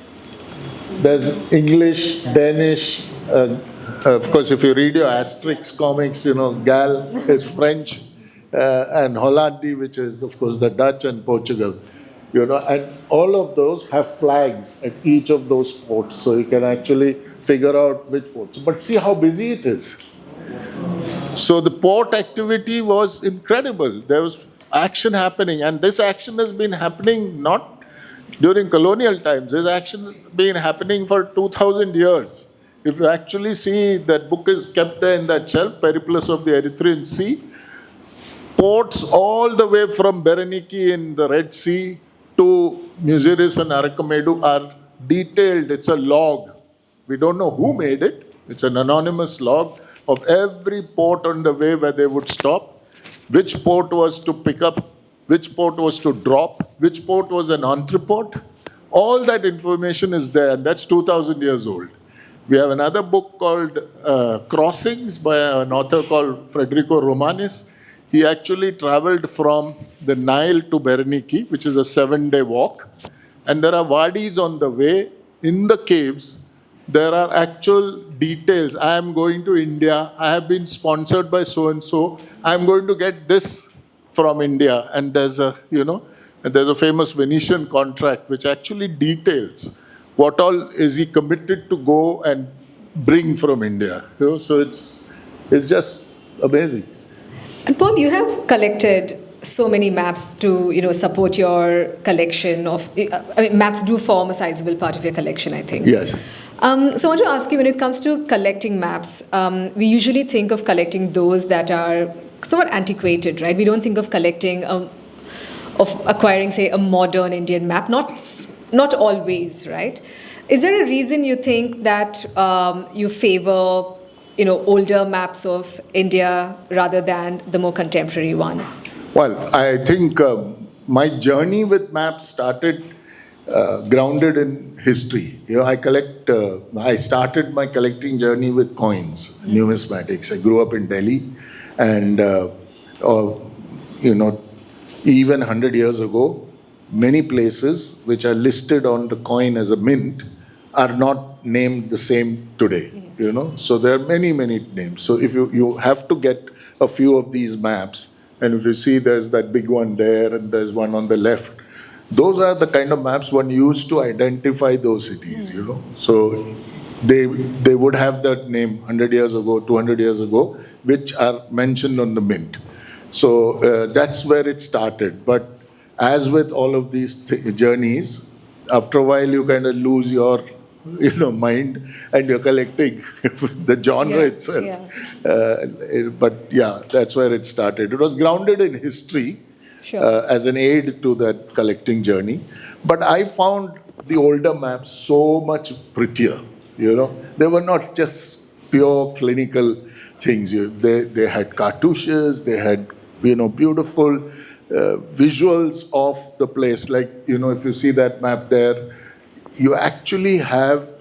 There's English, Danish, of course if you read your Asterix comics, Gal is French, and Hollandi, which is of course the Dutch, and Portugal. And all of those have flags at each of those ports, so you can actually figure out which ports. But see how busy it is. So the port activity was incredible. There was action happening, and this action has been happening not during colonial times. This action has been happening for 2,000 years. If you actually see, that book is kept there in that shelf, Periplus of the Erythraean Sea. Ports all the way from Berenike in the Red Sea to Muziris and Archimede are detailed. It's a log. We don't know who made it. It's an anonymous log of every port on the way where they would stop, which port was to pick up, which port was to drop, which port was an entrepot. All that information is there, and that's 2,000 years old. We have another book called Crossings by an author called Federico Romanis. He actually traveled from the Nile to Berenike, which is a 7-day walk. And there are wadis on the way. In the caves, there are actual details. I am going to India. I have been sponsored by so-and-so. I am going to get this from India. And there's a famous Venetian contract which actually details what all is he committed to go and bring from India. So it's just amazing. And Paul, you have collected so many maps to support your collection of. Maps do form a sizable part of your collection, I think. Yes. So I want to ask you, when it comes to collecting maps, we usually think of collecting those that are somewhat antiquated, right? We don't think of collecting, of acquiring, say, a modern Indian map. Not always, right? Is there a reason you think that you favor, older maps of India rather than the more contemporary ones? Well, I think my journey with maps started grounded in history. I started my collecting journey with coins, numismatics. I grew up in Delhi, and even 100 years ago, many places which are listed on the coin as a mint are not named the same today. So there are many names. So if you have to get a few of these maps, and if you see there's that big one there and there's one on the left, those are the kind of maps one used to identify those cities. So they would have that name 100 years ago, 200 years ago, which are mentioned on the mint. So that's where it started. But as with all of these journeys, after a while you kind of lose your mind, and you're collecting the genre itself. But yeah, that's where it started. It was grounded in history. Sure. As an aid to that collecting journey. But I found the older maps so much prettier. They were not just pure clinical things. They had cartouches, they had beautiful visuals of the place. Like if you see that map there, you actually have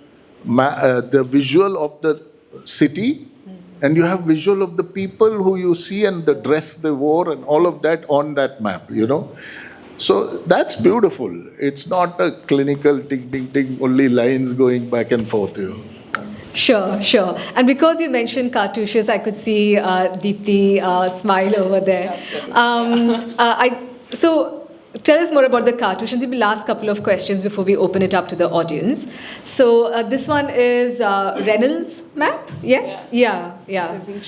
the visual of the city, and you have visual of the people who you see and the dress they wore and all of that on that map, So that's beautiful. It's not a clinical ting, ting, ting, only lines going back and forth, Sure. And because you mentioned cartouches, I could see Deepti smile over there. So tell us more about the cartouches. The last couple of questions before we open it up to the audience. So this one is Reynolds' map, yes? Yeah. I think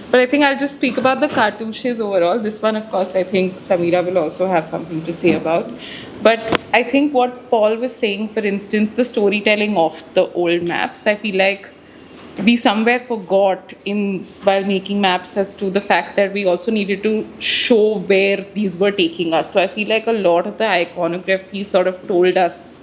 But I think I'll just speak about the cartouches overall. This one, of course, I think Samira will also have something to say about. But I think what Paul was saying, for instance, the storytelling of the old maps, I feel like we somewhere forgot while making maps as to the fact that we also needed to show where these were taking us. So I feel like a lot of the iconography sort of told us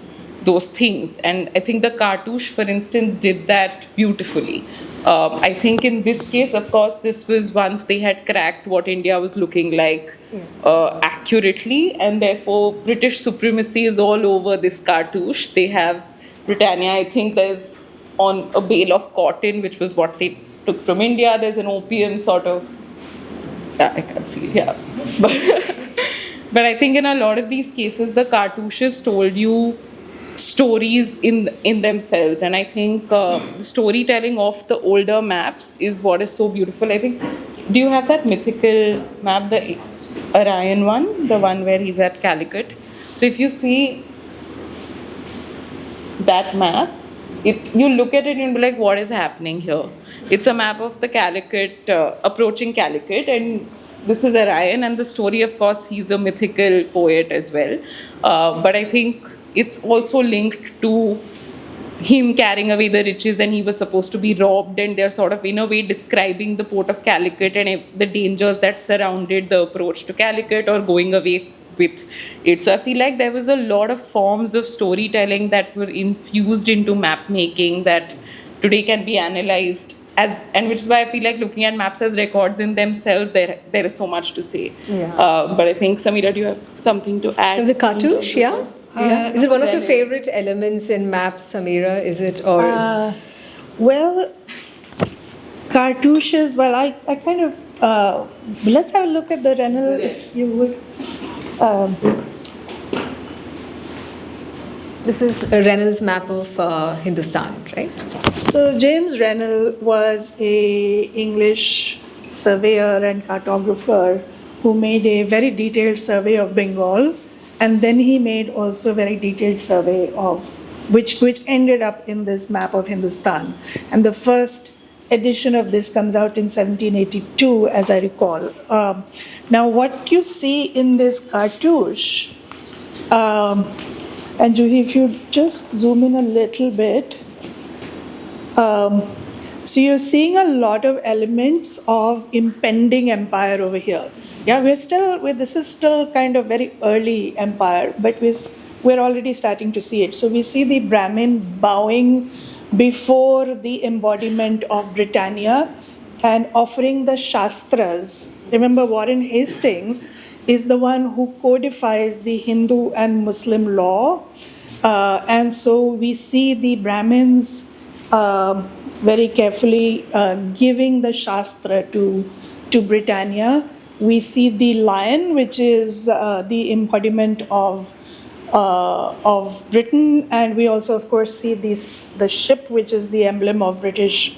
those things. And I think the cartouche, for instance, did that beautifully. I think in this case, of course, this was once they had cracked what India was looking like accurately, and therefore British supremacy is all over this cartouche. They have Britannia, I think there's on a bale of cotton, which was what they took from India. There's an opium sort of, I can't see it, But I think in a lot of these cases, the cartouches told you stories in themselves. And I think storytelling of the older maps is what is so beautiful. I think, do you have that mythical map, the Orion one, the one where he's at Calicut? So if you see that map, you look at it and you'll be like, what is happening here? It's a map of the Calicut, approaching Calicut, and this is Orion, and the story, of course, he's a mythical poet as well. But I think it's also linked to him carrying away the riches, and he was supposed to be robbed, and they're sort of, in a way, describing the port of Calicut and the dangers that surrounded the approach to Calicut or going away with it. So I feel like there was a lot of forms of storytelling that were infused into map making that today can be analyzed and which is why I feel like looking at maps as records in themselves, there is so much to say. But I think, Samira, do you have something to add? So the cartouche, is it one of your favorite elements in maps, Samira? Is it or? Well, cartouches. Well, I kind of let's have a look at the Renal, if you would. This is Reynolds' map of Hindustan, right? So James Rennell was a English surveyor and cartographer who made a very detailed survey of Bengal, and then he made also a very detailed survey of which ended up in this map of Hindustan. And the first edition of this comes out in 1782, as I recall. Now, what you see in this cartouche, and Juhi, if you just zoom in a little bit, so you're seeing a lot of elements of impending empire over here. Yeah, this is still kind of very early empire, but we're we're already starting to see it. So we see the Brahmin bowing before the embodiment of Britannia and offering the Shastras. Remember, Warren Hastings is the one who codifies the Hindu and Muslim law. And so we see the Brahmins very carefully giving the Shastra to Britannia. We see the lion, which is the embodiment of Britain, and we also, of course, see the ship, which is the emblem of British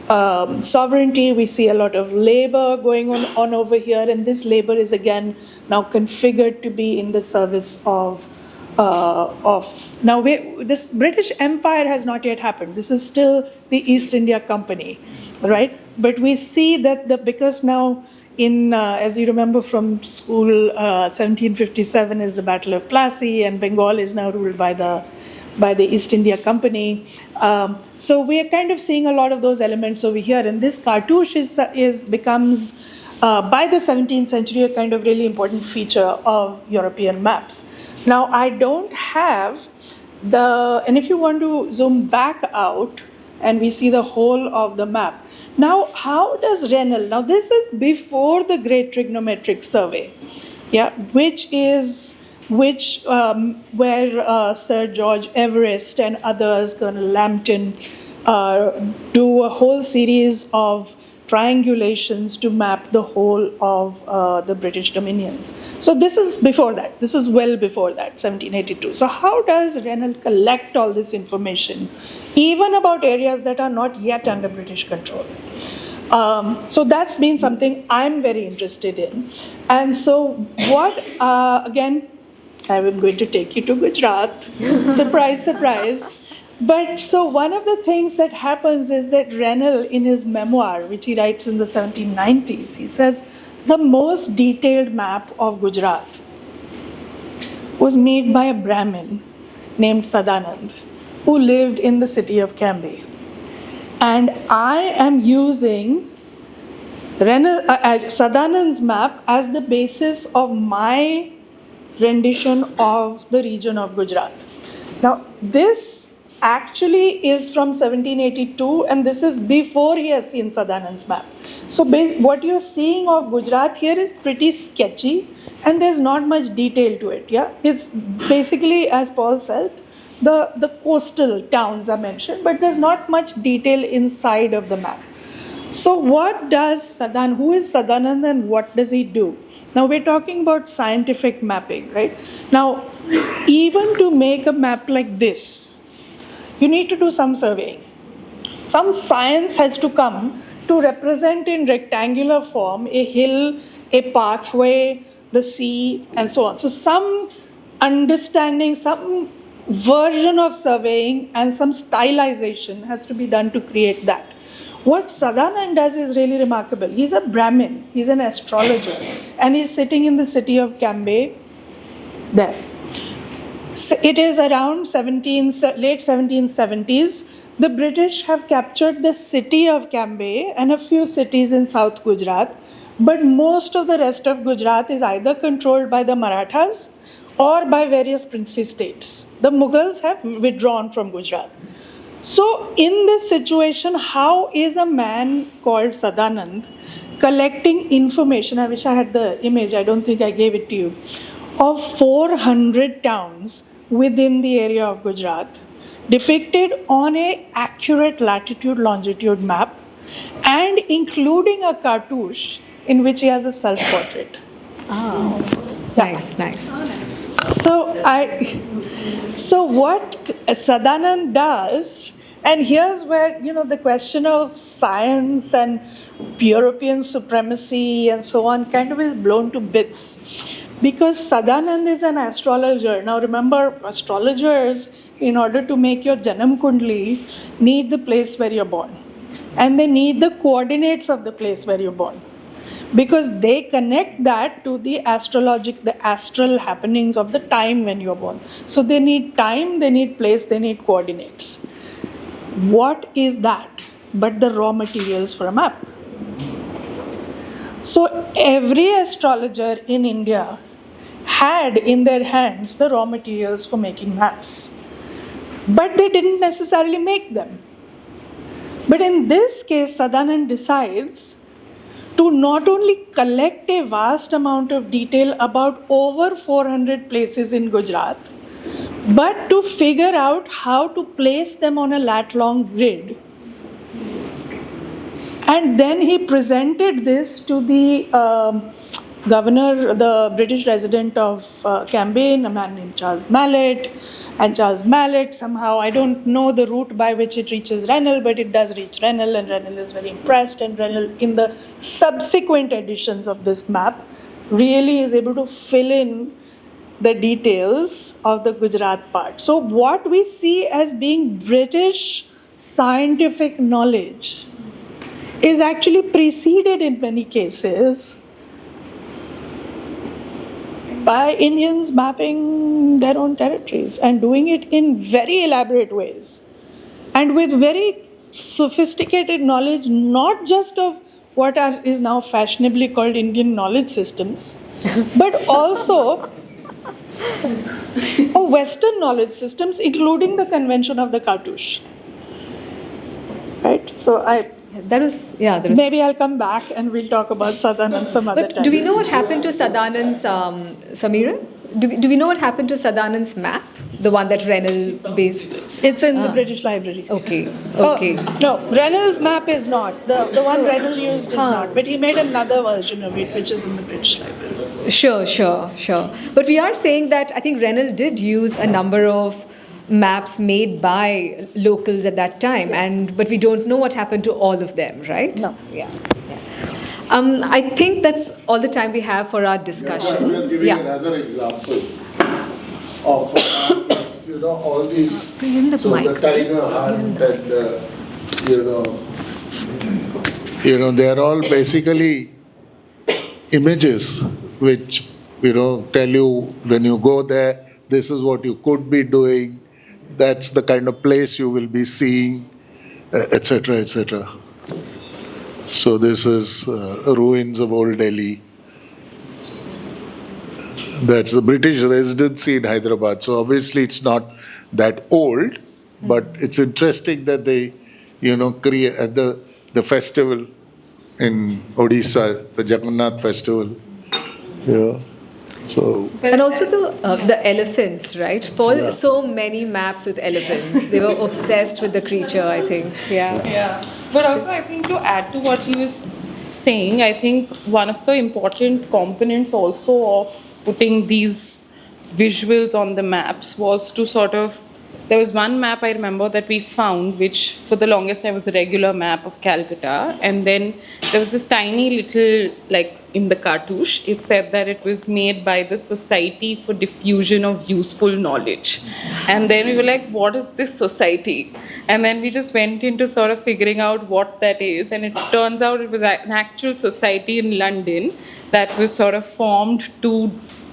sovereignty. We see a lot of labor going on over here, and this labor is again now configured to be in the service of now. This British Empire has not yet happened. This is still the East India Company, right? But we see that because now, as you remember from school, 1757 is the Battle of Plassey, and Bengal is now ruled by the East India Company. So we are kind of seeing a lot of those elements over here, and this cartouche becomes by the 17th century a kind of really important feature of European maps. Now I don't have and if you want to zoom back out and we see the whole of the map. Now, how does Rennell, now this is before the Great Trigonometric Survey, yeah, where Sir George Everest and others, Colonel Lambton, do a whole series of triangulations to map the whole of the British dominions. So this is before that. This is well before that, 1782. So how does Rennell collect all this information, even about areas that are not yet under British control? So that's been something I'm very interested in. And so again, I'm going to take you to Gujarat. Surprise, surprise. But so one of the things that happens is that Rennell, in his memoir, which he writes in the 1790s, he says the most detailed map of Gujarat was made by a Brahmin named Sadanand, who lived in the city of Cambay. And I am using Sadanand's map as the basis of my rendition of the region of Gujarat. Now, this actually is from 1782, and this is before he has seen Sadanand's map. So what you're seeing of Gujarat here is pretty sketchy, and there's not much detail to it. Yeah, it's basically, as Paul said, the coastal towns are mentioned, but there's not much detail inside of the map. So what does who is Sadanand and what does he do? Now we're talking about scientific mapping, right? Now, even to make a map like this, you need to do some surveying. Some science has to come to represent in rectangular form a hill, a pathway, the sea, and so on. So some understanding, some version of surveying and some stylization has to be done to create that. What Sadanand does is really remarkable. He's a Brahmin, he's an astrologer, and he's sitting in the city of Cambay there. So it is around late 1770s. The British have captured the city of Cambay and a few cities in South Gujarat, but most of the rest of Gujarat is either controlled by the Marathas or by various princely states. The Mughals have withdrawn from Gujarat. So in this situation, how is a man called Sadanand collecting information? I wish I had the image, I don't think I gave it to you, of 400 towns within the area of Gujarat, depicted on an accurate latitude-longitude map, and including a cartouche in which he has a self-portrait. Oh, Yeah. nice. So what Sadanand does, and here's where the question of science and European supremacy and so on kind of is blown to bits, because Sadanand is an astrologer. Now remember, astrologers, in order to make your Janam Kundli, need the place where you're born, and they need the coordinates of the place where you're born, because they connect that to the astral happenings of the time when you're born. So they need time, they need place, they need coordinates. What is that but the raw materials for a map? So every astrologer in India had in their hands the raw materials for making maps. But they didn't necessarily make them. But in this case, Sadanand decides to not only collect a vast amount of detail about over 400 places in Gujarat, but to figure out how to place them on a lat-long grid. And then he presented this to the governor, the British resident of Camden, a man named Charles Mallet. And Charles Mallet, somehow, I don't know the route by which it reaches Rennell, but it does reach Rennell, and Rennell is very impressed. And Rennell, in the subsequent editions of this map, really is able to fill in the details of the Gujarat part. So what we see as being British scientific knowledge is actually preceded in many cases by Indians mapping their own territories and doing it in very elaborate ways and with very sophisticated knowledge, not just of what is now fashionably called Indian knowledge systems, but also of Western knowledge systems, including the convention of the cartouche. Right? So That was. maybe I'll come back and we'll talk about Sadanand some other But time. do we know what happened to Sadanand's, Samira? Do we know what happened to Sadanand's map? The one that Rennell based? It's in the British Library. Okay. Oh, no, Rennell's map is not. The one Rennell used is not. But he made another version of it, which is in the British Library. Sure. But we are saying that I think Rennell did use a number of maps made by locals at that time, but we don't know what happened to all of them, right? No. Yeah. I think that's all the time we have for our discussion. I'm just giving another example of all these. Bring the mic. The tiger hunt and they're all basically images which tell you when you go there, this is what you could be doing. That's the kind of place you will be seeing, etc., etc. So this is ruins of old Delhi. That's the British residency in Hyderabad. So obviously it's not that old, but it's interesting that they, create at the festival in Odisha, the Jagannath festival. So. And also the elephants, right? Paul, so many maps with elephants. They were obsessed with the creature, I think. Yeah. But also, I think to add to what he was saying, I think one of the important components also of putting these visuals on the maps was to there was one map I remember that we found, which for the longest time was a regular map of Calcutta. And then there was this tiny little, in the cartouche, it said that it was made by the Society for Diffusion of Useful Knowledge. And then we were like, what is this society? And then we just went into figuring out what that is. And it turns out it was an actual society in London that was formed to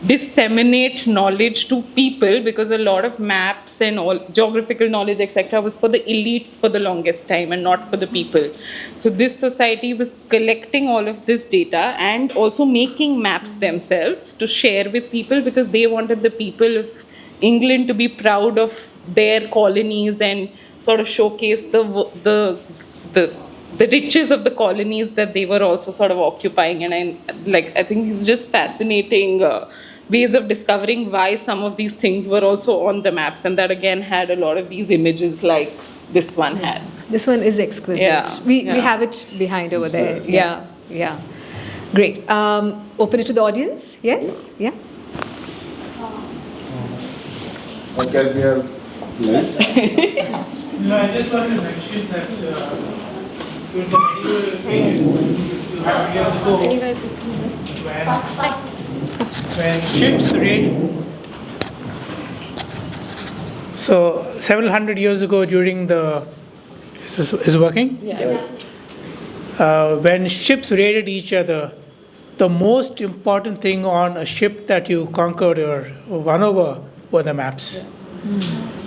disseminate knowledge to people, because a lot of maps and all geographical knowledge, etc., was for the elites for the longest time and not for the people. So this society was collecting all of this data and also making maps themselves to share with people, because they wanted the people of England to be proud of their colonies and showcase the riches of the colonies that they were also occupying. And I think it's just fascinating ways of discovering why some of these things were also on the maps, and that again had a lot of these images like this one has. This one is exquisite. Yeah. We have it behind over there. Yeah. Great. Open it to the audience. Yes? Yeah. Okay, we have No, I just want to mention that in the medieval ages, years ago, when ships several hundred years ago during the... Is it working? Yeah. When ships raided each other, the most important thing on a ship that you conquered or won over were the maps.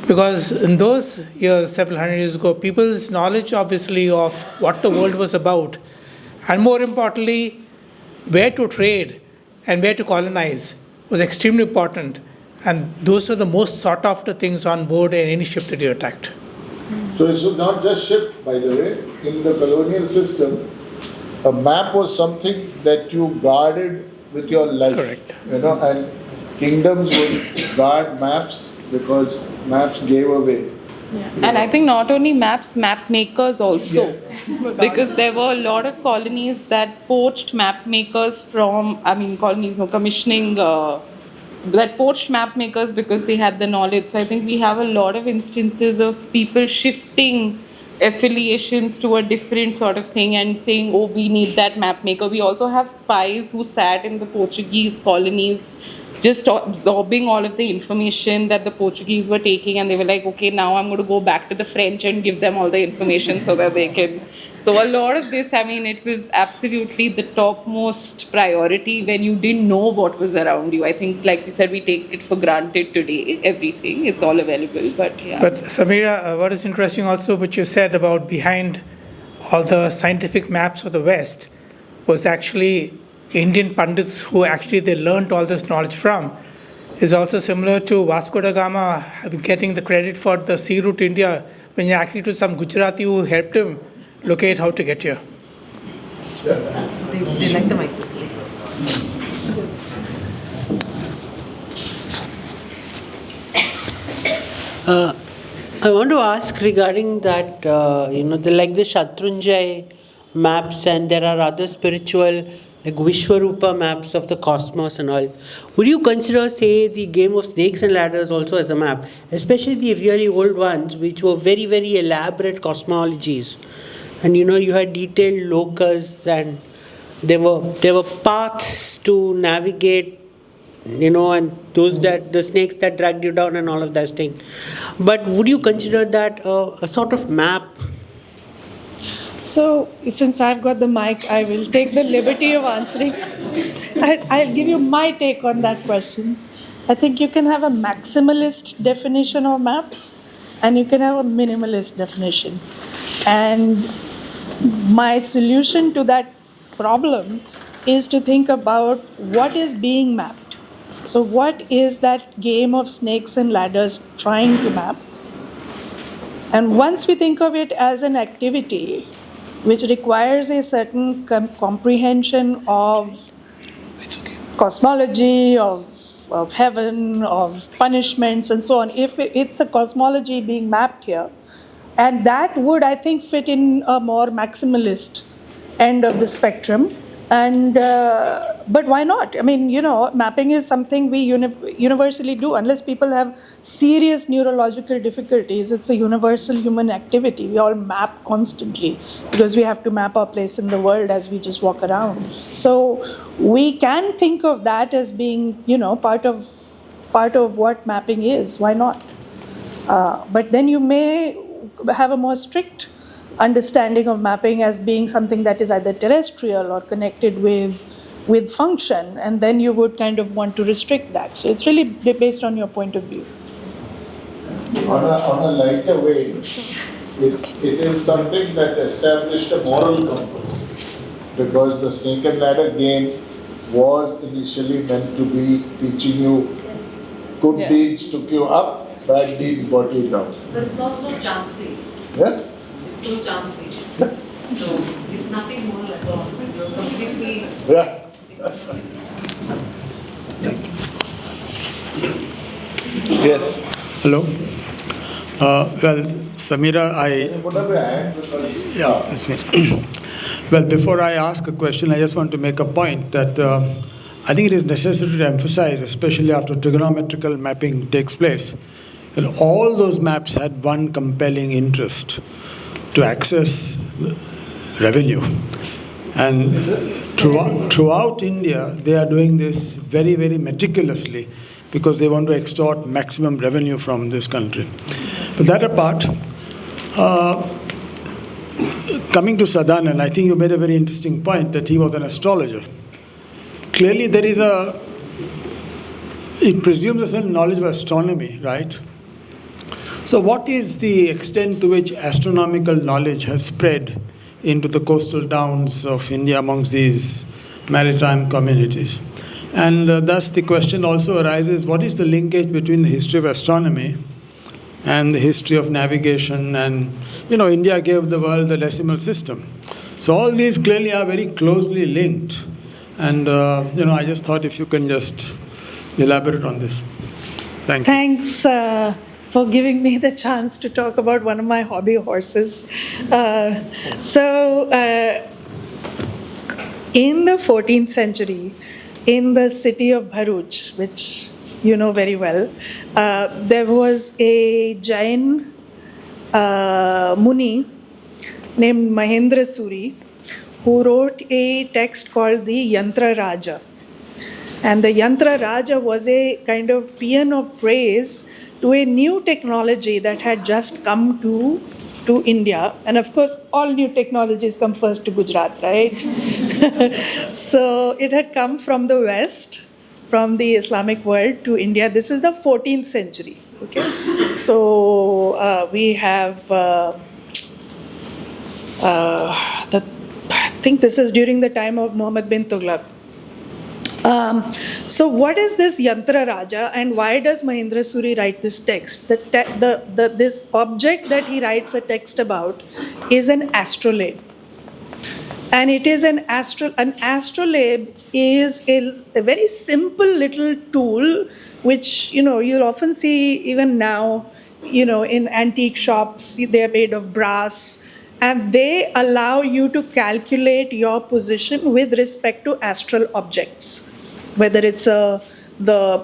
Because in those years, several hundred years ago, people's knowledge obviously of what the world was about, and more importantly, where to trade and where to colonize, was extremely important. And those were the most sought after things on board in any ship that you attacked. So it was not just ship, by the way. In the colonial system, a map was something that you guarded with your life. Correct. And kingdoms would guard maps because maps gave away. Yeah. And I think not only maps, map makers also. Yes. Because there were a lot of colonies that poached map makers from, commissioning, that poached map makers because they had the knowledge. So I think we have a lot of instances of people shifting affiliations to a different sort of thing and saying, oh, we need that map maker. We also have spies who sat in the Portuguese colonies just absorbing all of the information that the Portuguese were taking, and they were like, okay, now I'm going to go back to the French and give them all the information so that they can. So a lot of this, it was absolutely the topmost priority when you didn't know what was around you. I think, like we said, we take it for granted today, everything, it's all available, but yeah. But Samira, what is interesting also, what you said about behind all the scientific maps of the West was actually Indian Pandits who actually they learned all this knowledge from, is also similar to Vasco da Gama getting the credit for the sea route to India when actually to some Gujarati who helped him locate how to get here. They like the mic this way. I want to ask regarding that, like the Shatterjee maps, and there are other spiritual like Vishwarupa maps of the cosmos and all. Would you consider, say, the game of snakes and ladders also as a map, especially the really old ones, which were very, very elaborate cosmologies? And you had detailed locus, and there were paths to navigate, and those that the snakes that dragged you down and all of that thing. But would you consider that a sort of map? So, since I've got the mic, I will take the liberty of answering. I'll give you my take on that question. I think you can have a maximalist definition of maps, and you can have a minimalist definition. And my solution to that problem is to think about what is being mapped. So, what is that game of snakes and ladders trying to map? And once we think of it as an activity which requires a certain comprehension of cosmology, of heaven, of punishments, and so on, if it's a cosmology being mapped here, and that would, I think, fit in a more maximalist end of the spectrum. And but why not? Mapping is something we universally do. Unless people have serious neurological difficulties, it's a universal human activity. We all map constantly because we have to map our place in the world as we just walk around. So we can think of that as being, part of what mapping is. Why not? But then you may have a more strict understanding of mapping as being something that is either terrestrial or connected with function, and then you would kind of want to restrict that. So it's really based on your point of view. On a lighter way, it is something that established a moral compass, because the snake and ladder game was initially meant to be teaching you good deeds took you up, bad deeds brought you down. But it's also chancy. Yeah? So chancy. So it's nothing more like you're completely. Yeah. Yes. Hello. Well, Samira, Yeah. it's me. Well, before I ask a question, I just want to make a point that I think it is necessary to emphasize, especially after trigonometrical mapping takes place, that all those maps had one compelling interest: to access revenue. And throughout India, they are doing this very, very meticulously because they want to extort maximum revenue from this country. But that apart, coming to Sadanand, I think you made a very interesting point that he was an astrologer. Clearly, it presumes a certain knowledge of astronomy, right? So what is the extent to which astronomical knowledge has spread into the coastal towns of India amongst these maritime communities? And thus the question also arises, what is the linkage between the history of astronomy and the history of navigation? And, India gave the world the decimal system. So all these clearly are very closely linked. And, I just thought if you can just elaborate on this. Thank you. Thanks for giving me the chance to talk about one of my hobby horses. In the 14th century, in the city of Bharuch, which you know very well, there was a Jain Muni named Mahendra Suri who wrote a text called the Yantra Raja. And the Yantra Raja was a kind of paean of praise to a new technology that had just come to India. And of course, all new technologies come first to Gujarat, right? So it had come from the West, from the Islamic world to India. This is the 14th century, okay? So we have, I think this is during the time of Muhammad bin Tughlaq. So what is this Yantra Raja and why does Mahendra Suri write this text? This object that he writes a text about is an astrolabe. And it is an astrolabe is a very simple little tool which, you'll often see even now, in antique shops. They're made of brass and they allow you to calculate your position with respect to astral objects, whether it's the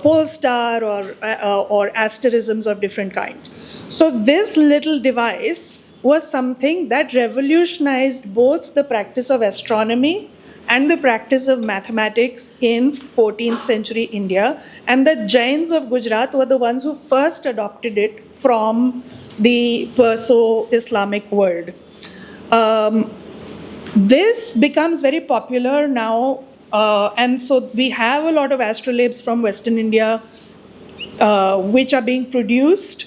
pole star or asterisms of different kinds. So this little device was something that revolutionized both the practice of astronomy and the practice of mathematics in 14th century India. And the Jains of Gujarat were the ones who first adopted it from the Perso-Islamic world. This becomes very popular now. And so we have a lot of astrolabes from Western India which are being produced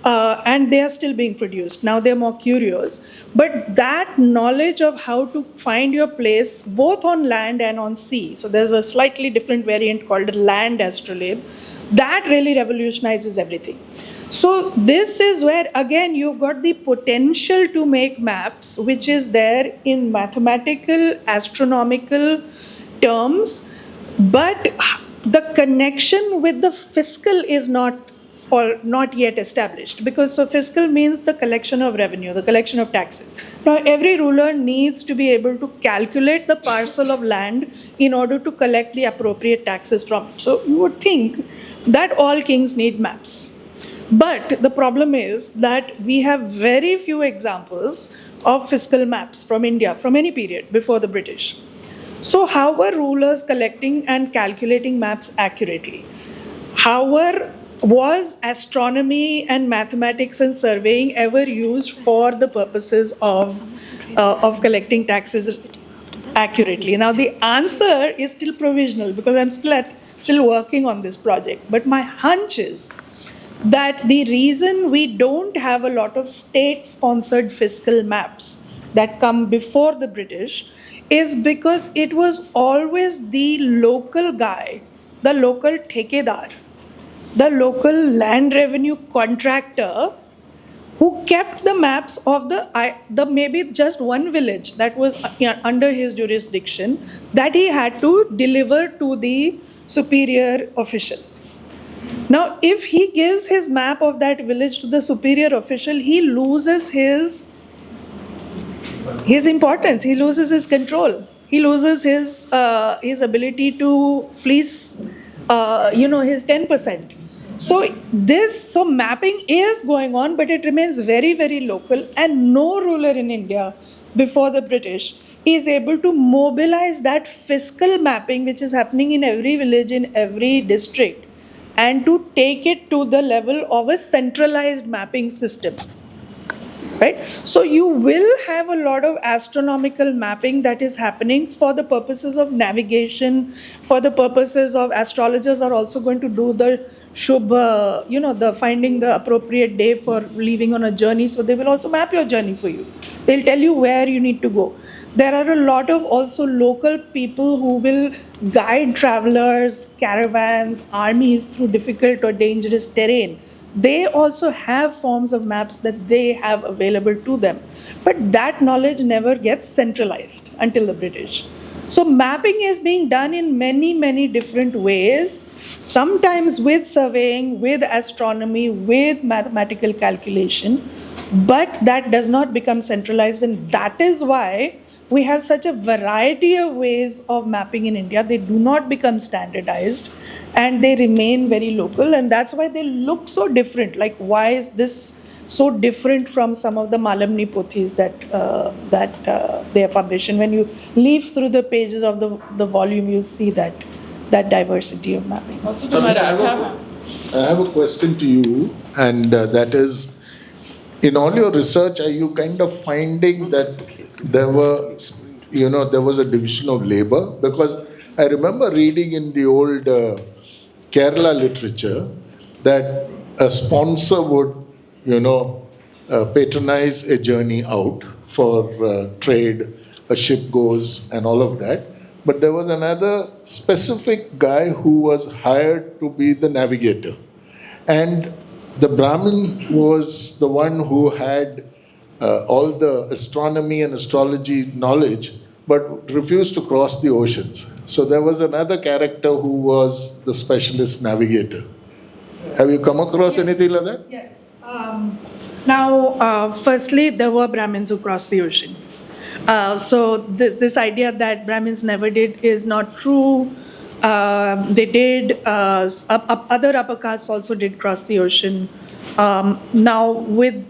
and they are still being produced. Now they're more curious. But that knowledge of how to find your place both on land and on sea, so there's a slightly different variant called a land astrolabe, that really revolutionizes everything. So this is where, again, you've got the potential to make maps, which is there in mathematical, astronomical terms, but the connection with the fiscal is not yet established, because so fiscal means the collection of revenue, the collection of taxes. Now every ruler needs to be able to calculate the parcel of land in order to collect the appropriate taxes from it. So you would think that all kings need maps. But the problem is that we have very few examples of fiscal maps from India from any period before the British. So how were rulers collecting and calculating maps accurately? Was astronomy and mathematics and surveying ever used for the purposes of collecting taxes accurately? Now the answer is still provisional because I'm still working on this project. But my hunch is that the reason we don't have a lot of state-sponsored fiscal maps that come before the British is because it was always the local guy, the local thekedar, the local land revenue contractor who kept the maps of the maybe just one village that was under his jurisdiction that he had to deliver to the superior official. Now, if he gives his map of that village to the superior official, he loses his importance, he loses his control, he loses his ability to fleece, his 10%. So mapping is going on, but it remains very, very local, and no ruler in India before the British is able to mobilize that fiscal mapping which is happening in every village, in every district, and to take it to the level of a centralized mapping system. Right? So you will have a lot of astronomical mapping that is happening for the purposes of navigation, for the purposes of astrologers are also going to do the Shubha, the finding the appropriate day for leaving on a journey. So they will also map your journey for you. They'll tell you where you need to go. There are a lot of also local people who will guide travelers, caravans, armies through difficult or dangerous terrain. They also have forms of maps that they have available to them. But that knowledge never gets centralized until the British. So mapping is being done in many, many different ways, sometimes with surveying, with astronomy, with mathematical calculation, but that does not become centralized, and that is why we have such a variety of ways of mapping in India. They do not become standardized and they remain very local, and that's why they look so different. Like, why is this so different from some of the Malamni Pothis that they are published? And when you leaf through the pages of the volume, you'll see that diversity of mappings. I have a question to you, and that is, in all your research, are you kind of finding that there was a division of labor? Because I remember reading in the old Kerala literature that a sponsor would, patronize a journey out for trade, a ship goes and all of that. But there was another specific guy who was hired to be the navigator. And the Brahmin was the one who had all the astronomy and astrology knowledge, but refused to cross the oceans. So there was another character who was the specialist navigator. Have you come across anything like that? Yes. Firstly, there were Brahmins who crossed the ocean. So this idea that Brahmins never did is not true. They did. Other upper castes also did cross the ocean. Now, with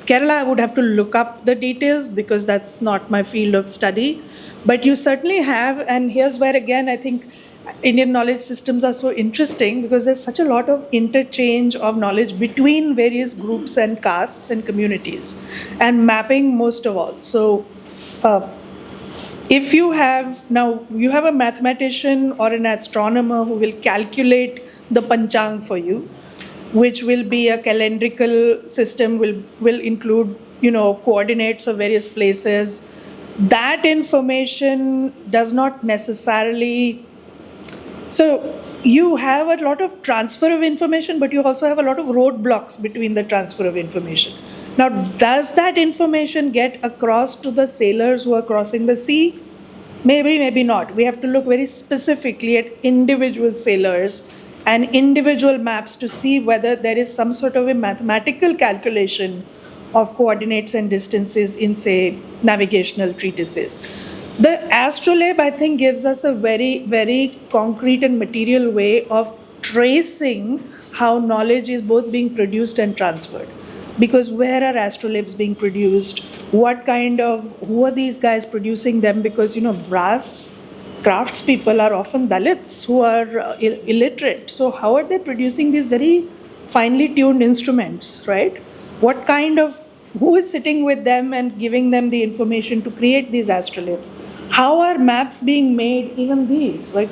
Kerala, I would have to look up the details because that's not my field of study. But you certainly have, and here's where again I think Indian knowledge systems are so interesting, because there's such a lot of interchange of knowledge between various groups and castes and communities, and mapping most of all. So if you have a mathematician or an astronomer who will calculate the panchang for you, which will be a calendrical system, will include coordinates of various places. That information does not necessarily. So you have a lot of transfer of information, but you also have a lot of roadblocks between the transfer of information. Now, does that information get across to the sailors who are crossing the sea? Maybe, maybe not. We have to look very specifically at individual sailors and individual maps to see whether there is some sort of a mathematical calculation of coordinates and distances in, say, navigational treatises. The astrolabe, I think, gives us a very, very concrete and material way of tracing how knowledge is both being produced and transferred. Because where are astrolabes being produced? Who are these guys producing them? Because, brass craftspeople are often Dalits who are illiterate. So how are they producing these very finely tuned instruments, right? Who is sitting with them and giving them the information to create these astrolabes? How are maps being made, even these? Like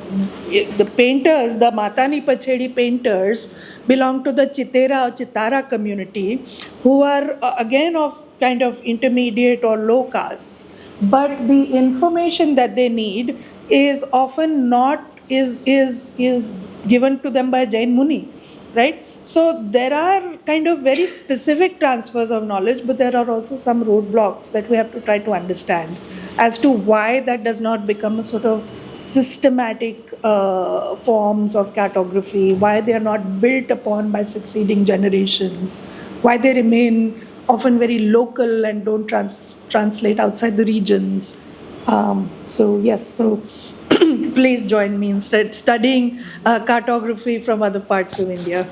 the painters, the Matani Pachedi painters belong to the Chitera or Chitara community, who are again of kind of intermediate or low castes. But the information that they need is often not is given to them by Jain Muni, right? So there are kind of very specific transfers of knowledge, but there are also some roadblocks that we have to try to understand as to why that does not become a sort of systematic forms of cartography, why they are not built upon by succeeding generations, why they remain often very local and don't translate outside the regions. So please join me in studying cartography from other parts of India.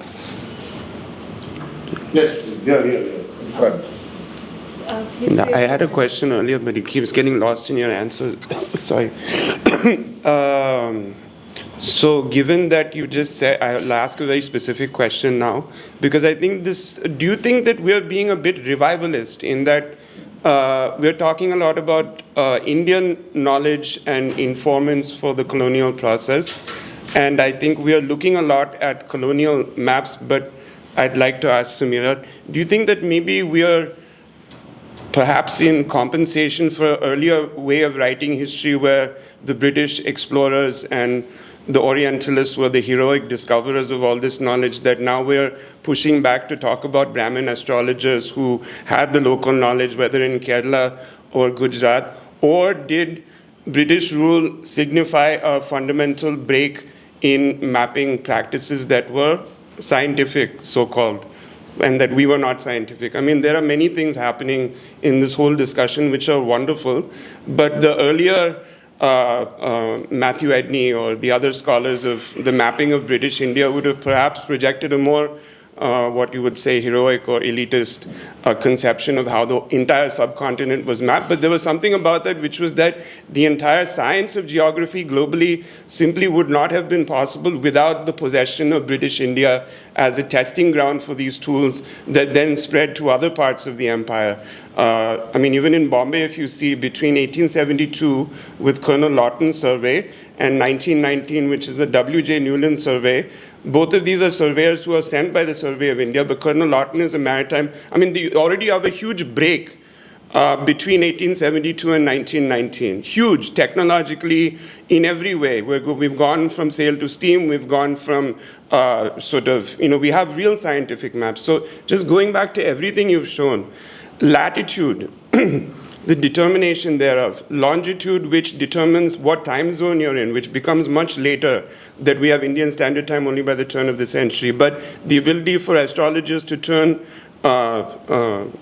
Yes, please. Yeah, in front. I had a question earlier, but it keeps getting lost in your answer. Sorry. So given that you just said, I'll ask a very specific question now, because I think do you think that we're being a bit revivalist in that we're talking a lot about Indian knowledge and informants for the colonial process, and I think we are looking a lot at colonial maps, but I'd like to ask Samira, do you think that maybe we are perhaps in compensation for an earlier way of writing history where the British explorers and the Orientalists were the heroic discoverers of all this knowledge, that now we're pushing back to talk about Brahmin astrologers who had the local knowledge, whether in Kerala or Gujarat? Or did British rule signify a fundamental break in mapping practices that were scientific, so-called, and that we were not scientific? I mean, there are many things happening in this whole discussion which are wonderful, but the earlier Matthew Edney or the other scholars of the mapping of British India would have perhaps projected a more what you would say heroic or elitist conception of how the entire subcontinent was mapped. But there was something about that which was that the entire science of geography globally simply would not have been possible without the possession of British India as a testing ground for these tools that then spread to other parts of the empire. I mean, even in Bombay, if you see, between 1872 with Colonel Lawton's survey and 1919, which is the W.J. Newland survey, both of these are surveyors who are sent by the Survey of India, but Colonel Lawton is a maritime. I mean, they already have a huge break between 1872 and 1919. Huge, technologically, in every way. We've gone from sail to steam, we've gone from we have real scientific maps. So just going back to everything you've shown, latitude, the determination thereof, longitude, which determines what time zone you're in, which becomes much later, that we have Indian Standard Time only by the turn of the century, but the ability for astrologers to turn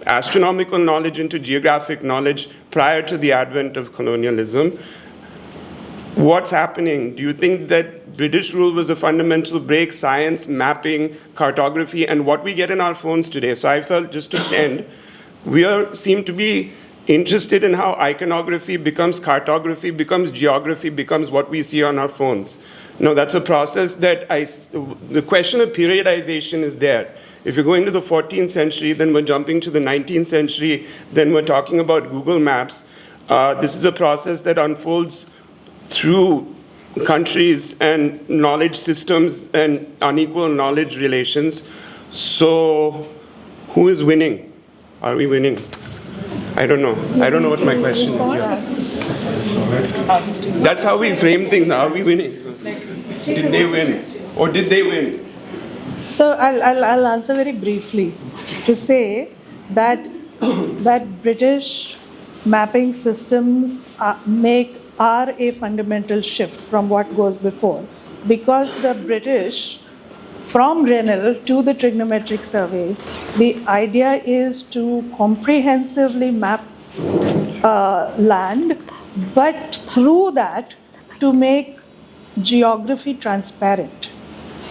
astronomical knowledge into geographic knowledge prior to the advent of colonialism. What's happening? Do you think that British rule was a fundamental break, science, mapping, cartography, and what we get in our phones today? So I felt, just to end, we seem to be interested in how iconography becomes cartography, becomes geography, becomes what we see on our phones. No, that's a process that the question of periodization is there. If you go into the 14th century, then we're jumping to the 19th century, then we're talking about Google Maps. This is a process that unfolds through countries and knowledge systems and unequal knowledge relations. So who is winning? Are we winning? I don't know. I don't know what my question is here. That's how we frame things now. Are we winning? Did they win? Or did they win? So I'll answer very briefly to say that British mapping systems are a fundamental shift from what goes before, because the British, from Rennell to the trigonometric survey, the idea is to comprehensively map land, but through that to make geography transparent.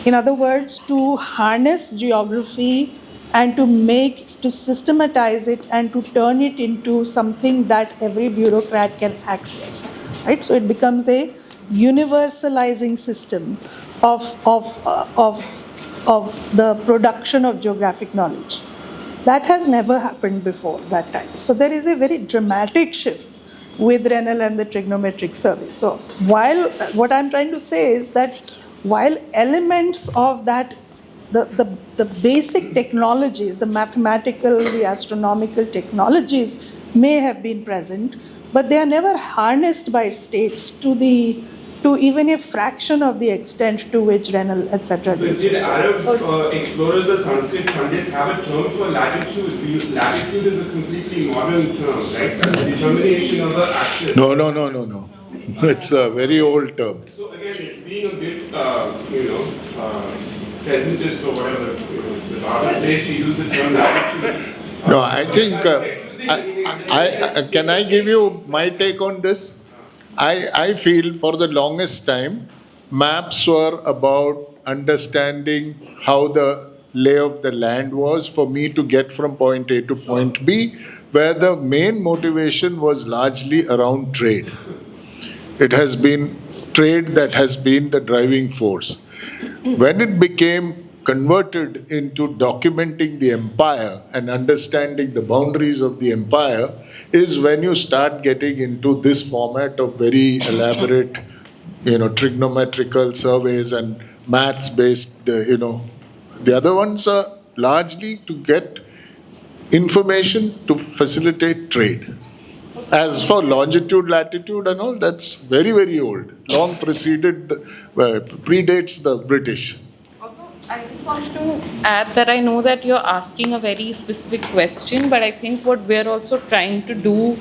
In other words, to harness geography and to systematize it and to turn it into something that every bureaucrat can access. Right? So it becomes a universalizing system of the production of geographic knowledge. That has never happened before that time. So there is a very dramatic shift with Rennell and the trigonometric survey. So what I'm trying to say is that while elements of that, the basic technologies, the mathematical, the astronomical technologies may have been present, but they are never harnessed by states to even a fraction of the extent to which Rennell, etc. But did Arab explorers or Sanskrit pundits have a term for latitude? Latitude is a completely modern term, right? The determination of the axis. No. It's a very old term. So again, it's being a bit, presentist or whatever. The other place to use the term latitude. No, I think, can I give you my take on this? I feel for the longest time, maps were about understanding how the lay of the land was for me to get from point A to point B, where the main motivation was largely around trade. It has been trade that has been the driving force. When it became converted into documenting the empire and understanding the boundaries of the empire is when you start getting into this format of very elaborate, trigonometrical surveys and maths-based, The other ones are largely to get information to facilitate trade. As for longitude, latitude and all, that's very, very old. Long predates the British. Also, I just want to add that I know that you're asking a very specific question, but I think what we're also trying to do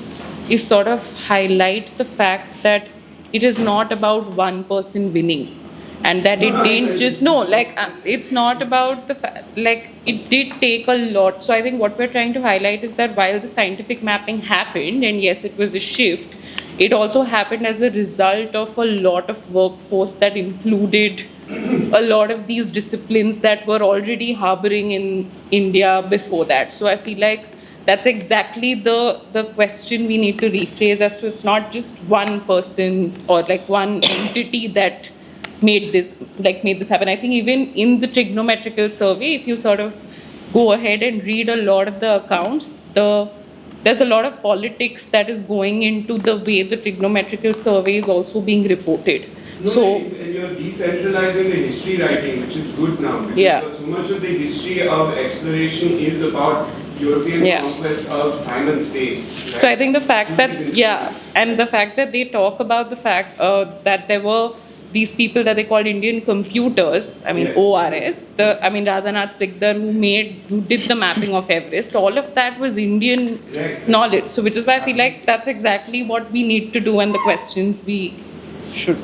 is sort of highlight the fact that it is not about one person winning. And that it didn't just, no, like, it's not about the fact, like, it did take a lot. So I think what we're trying to highlight is that while the scientific mapping happened, and yes, it was a shift, it also happened as a result of a lot of workforce that included a lot of these disciplines that were already harboring in India before that. So I feel like that's exactly the question we need to rephrase as to it's not just one person or like one entity that made this happen. I think even in the trigonometrical survey, if you sort of go ahead and read a lot of the accounts, there's a lot of politics that is going into the way the trigonometrical survey is also being reported. No, and you're decentralizing the history writing, which is good now. Because so much of the history of exploration is about European conquest of time and space. Right? So I think the fact that, and the fact that they talk about the fact that there were these people that they called Indian computers, ORS, Radhanath Sikdar who did the mapping of Everest, all of that was Indian knowledge. So which is why I feel like that's exactly what we need to do and the questions we should.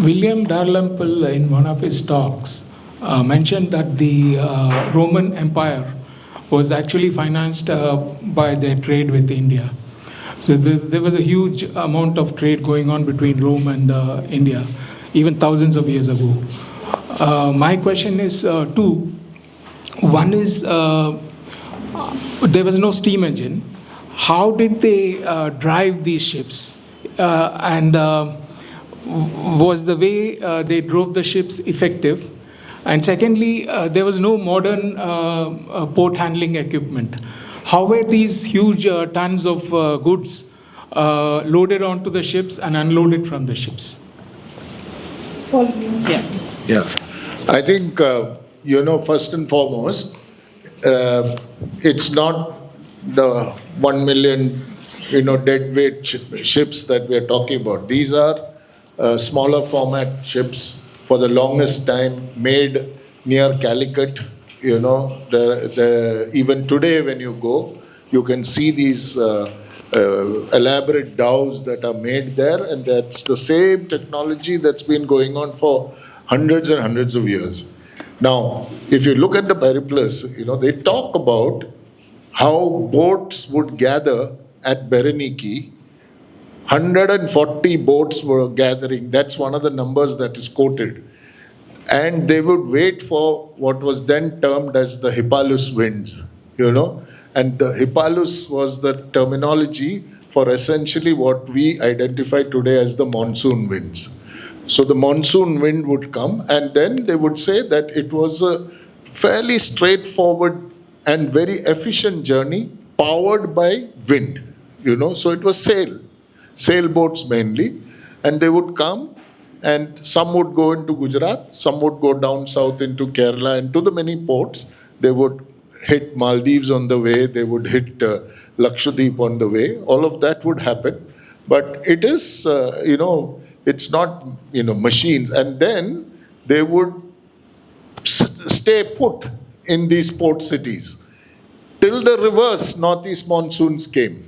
William Dalrymple, in one of his talks, mentioned that the Roman Empire was actually financed by their trade with India. So there was a huge amount of trade going on between Rome and India, even thousands of years ago. My question is two. One is, there was no steam engine. How did they drive these ships? And was the way they drove the ships effective? And secondly, there was no modern port handling equipment. How were these huge tons of goods loaded onto the ships and unloaded from the ships? Yeah. I think, first and foremost, it's not the 1 million, dead weight ships that we are talking about. These are smaller format ships for the longest time made near Calicut. Even today when you go, you can see these elaborate dhows that are made there, and that's the same technology that's been going on for hundreds and hundreds of years. Now, if you look at the Periplus, they talk about how boats would gather at Berenike. 140 boats were gathering. That's one of the numbers that is quoted. And they would wait for what was then termed as the Hippalus winds, And the Hippalus was the terminology for essentially what we identify today as the monsoon winds. So the monsoon wind would come, and then they would say that it was a fairly straightforward and very efficient journey powered by wind, So it was sailboats mainly, and they would come. And some would go into Gujarat, some would go down south into Kerala and to the many ports. They would hit Maldives on the way, they would hit Lakshadweep on the way. All of that would happen. But it is, it's not, machines. And then they would stay put in these port cities till the reverse northeast monsoons came.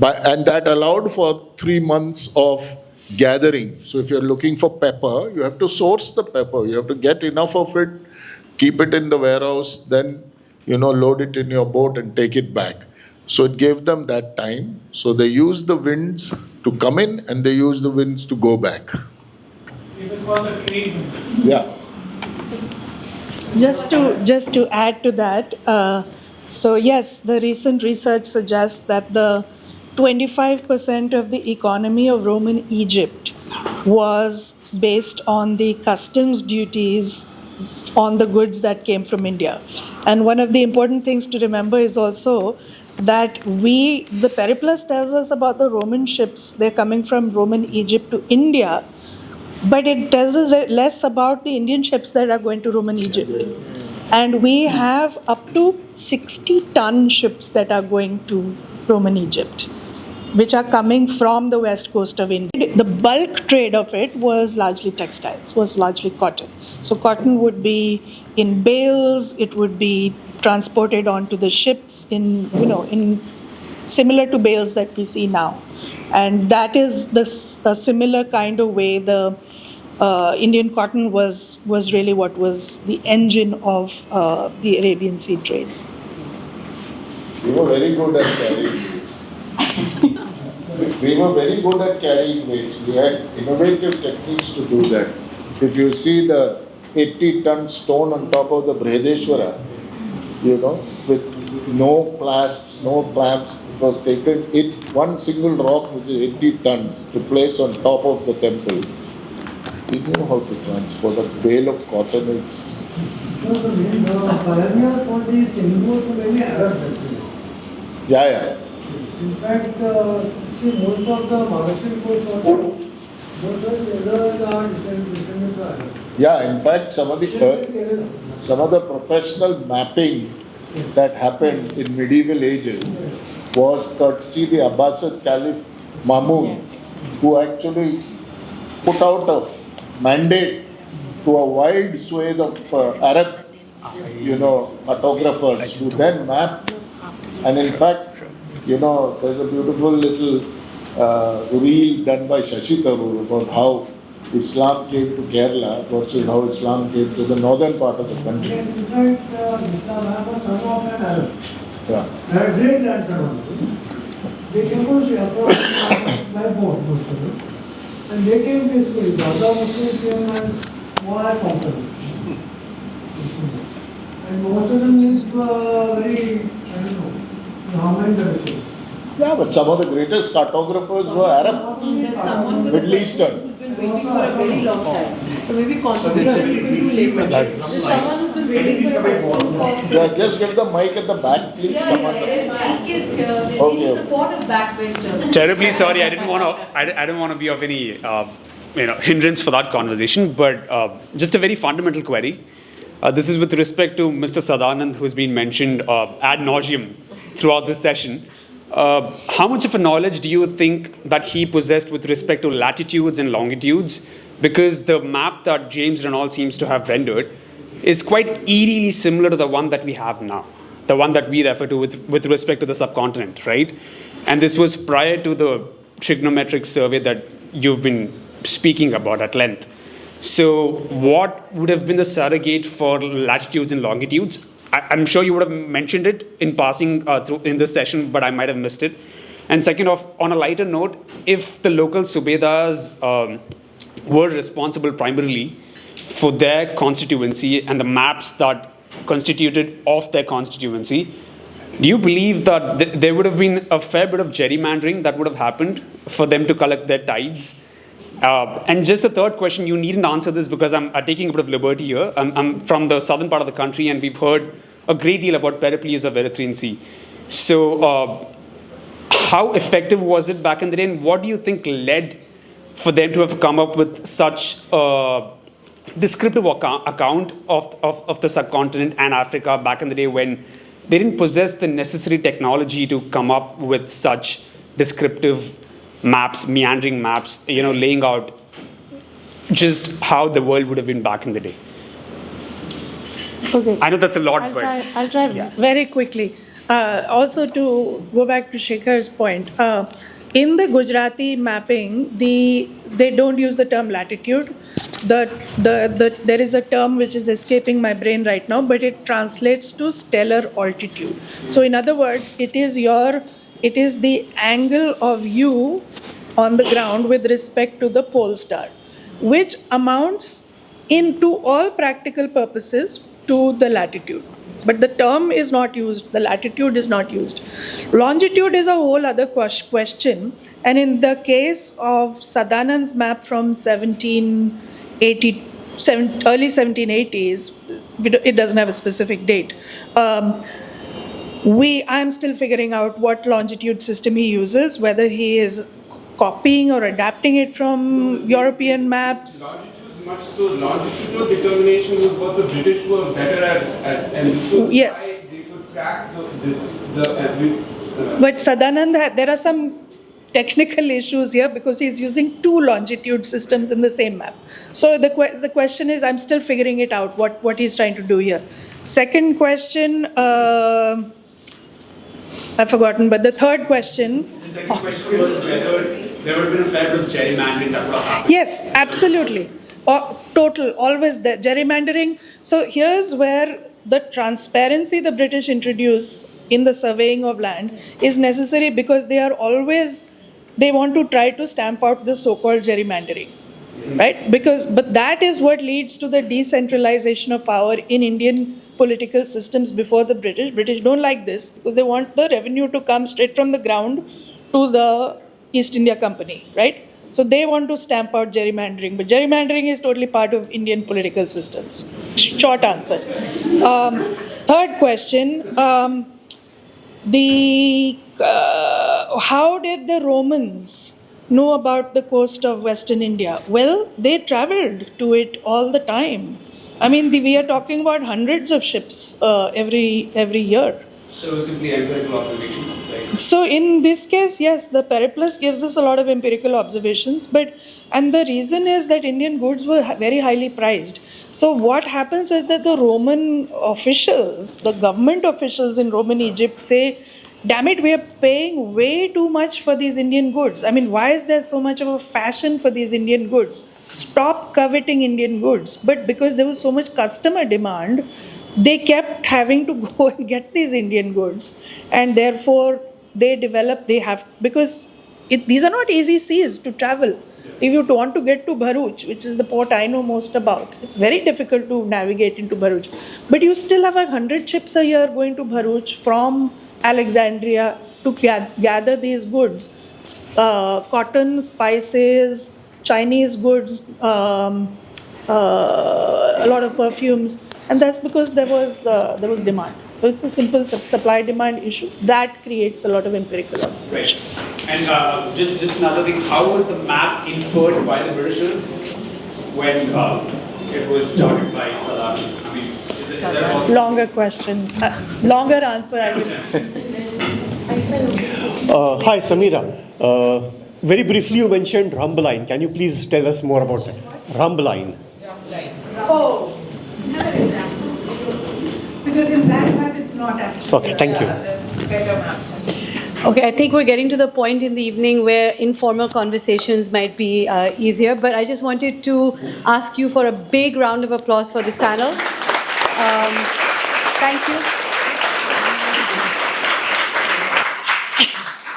And that allowed for 3 months of gathering. So if you're looking for pepper, you have to source the pepper. You have to get enough of it, keep it in the warehouse, then, load it in your boat and take it back. So it gave them that time. So they used the winds to come in and they used the winds to go back. Even for the trade. Yeah. Just to add to that, so yes, the recent research suggests that the 25% of the economy of Roman Egypt was based on the customs duties on the goods that came from India. And one of the important things to remember is also that the Periplus tells us about the Roman ships. They're coming from Roman Egypt to India, but it tells us less about the Indian ships that are going to Roman Egypt. And we have up to 60-ton ships that are going to Roman Egypt, which are coming from the west coast of India. The bulk trade of it was largely textiles, was largely cotton. So cotton would be in bales, it would be transported onto the ships in similar to bales that we see now. And that is a similar kind of way the Indian cotton was really what was the engine of the Arabian Sea trade. We were very good at carrying weights. We were very good at carrying weights. We had innovative techniques to do that. If you see the 80-ton stone on top of the Brihadeshwara, with no clasps, no clamps, it was taken, one single rock, which is 80 tons, to place on top of the temple. We knew how to transport. A bale of cotton is... The pioneer for these imports were mainly Arabs actually. Yeah. In fact, see, most of the Maharashtrian imports also, most of the others are descendants of Arabs. Yeah, in fact, some of the professional mapping that happened in medieval ages was courtesy the Abbasid Caliph Mamun, who actually put out a mandate to a wide swathe of Arab, cartographers who then mapped. And in fact, there's a beautiful little reel done by Shashi Tharoor about how Islam came to Kerala versus how Islam came to the northern part of the country. In fact, Islam was son of an Arab. Yeah. Their great grandson. They came from by boat, most of them. And they came peacefully. The other Muslims came as more as conquerors. And most of them live very, how many generations? Yeah, but some of the greatest cartographers were Arab, Middle Eastern. Waiting for a very long time. So maybe conversation we can do later. There's someone who's been waiting for a question for... Yeah, just get the mic at the back, please. Mic is here. They need support at backbench. Terribly sorry, I didn't want to be of any hindrance for that conversation, but just a very fundamental query. This is with respect to Mr. Sadanand, who's been mentioned ad nauseum throughout this session. How much of a knowledge do you think that he possessed with respect to latitudes and longitudes? Because the map that James Reynolds seems to have rendered is quite eerily similar to the one that we have now, the one that we refer to with respect to the subcontinent, right? And this was prior to the trigonometric survey that you've been speaking about at length. So what would have been the surrogate for latitudes and longitudes? I'm sure you would have mentioned it in passing through in this session, but I might have missed it. And second off, on a lighter note, if the local Subedars were responsible primarily for their constituency and the maps that constituted of their constituency, do you believe that there would have been a fair bit of gerrymandering that would have happened for them to collect their tithes? And just a third question, you needn't answer this because I'm taking a bit of liberty here. I'm from the southern part of the country and we've heard a great deal about Pericles of Erythraean Sea. So how effective was it back in the day, and what do you think led for them to have come up with such a descriptive account of the subcontinent and Africa back in the day when they didn't possess the necessary technology to come up with such descriptive maps, meandering maps, laying out just how the world would have been back in the day? Okay. I know that's a lot, I'll try very quickly. Also, to go back to Shekhar's point, in the Gujarati mapping, they don't use the term latitude. There is a term which is escaping my brain right now, but it translates to stellar altitude. So, in other words, it is the angle of you on the ground with respect to the pole star, which amounts to all practical purposes to the latitude. But the term is not used, the latitude is not used. Longitude is a whole other question. And in the case of Sadanand's map from early 1780s, it doesn't have a specific date. I'm still figuring out what longitude system he uses, whether he is copying or adapting it from European maps. much so longitudinal determination was what the British were better at and this was Yes. why they could crack But Sadanand, there are some technical issues here because he's using two longitude systems in the same map. So the question is, I'm still figuring it out, what he's trying to do here. Second question, I've forgotten, but the third question. The second question was whether there would have been a fair bit of gerrymandering that would have happened. Yes, absolutely. Total, always there. Gerrymandering. So here's where the transparency the British introduce in the surveying of land is necessary because they want to try to stamp out the so-called gerrymandering. Right? But that is what leads to the decentralization of power in Indian political systems before the British. British don't like this because they want the revenue to come straight from the ground to the East India Company, right? So they want to stamp out gerrymandering, but gerrymandering is totally part of Indian political systems. Short answer. Third question, how did the Romans know about the coast of Western India? Well, they traveled to it all the time. I mean, we are talking about hundreds of ships every year. So it was simply empirical observation. Right? So in this case, yes, the periplus gives us a lot of empirical observations, and the reason is that Indian goods were very highly prized. So what happens is that the Roman officials, the government officials in Roman Egypt say, damn it, we are paying way too much for these Indian goods. I mean, why is there so much of a fashion for these Indian goods? Stop coveting Indian goods. But because there was so much customer demand, they kept having to go and get these Indian goods. And therefore, these are not easy seas to travel. If you want to get to Bharuch, which is the port I know most about, it's very difficult to navigate into Bharuch. But you still have 100 ships a year going to Bharuch from Alexandria to gather these goods. Cotton, spices, Chinese goods, a lot of perfumes. And that's because there was demand. So it's a simple supply-demand issue that creates a lot of empirical observation. Right. And just another thing, how was the map inferred by the Britishers when it was started by Saddam? I mean, is that possible? Longer question, longer answer. I will. Hi, Samira. Very briefly, you mentioned Rambaline. Can you please tell us more about that? Rambaline. Oh, have an example. Because in that map, it's not actually. Okay, thank you. Better map. Okay, I think we're getting to the point in the evening where informal conversations might be easier, but I just wanted to ask you for a big round of applause for this panel. Thank you.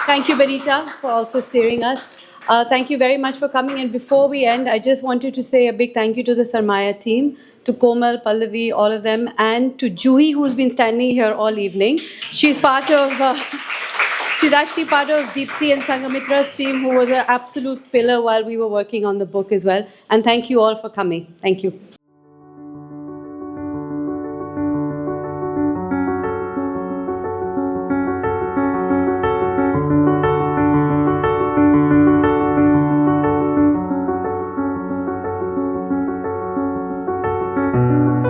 Thank you, Benita, for also steering us. Thank you very much for coming. And before we end, I just wanted to say a big thank you to the Sarmaya team, to Komal, Pallavi, all of them, and to Juhi, who's been standing here all evening. She's actually part of Deepti and Sanghamitra team, who was an absolute pillar while we were working on the book as well. And thank you all for coming. Thank you. Thank you.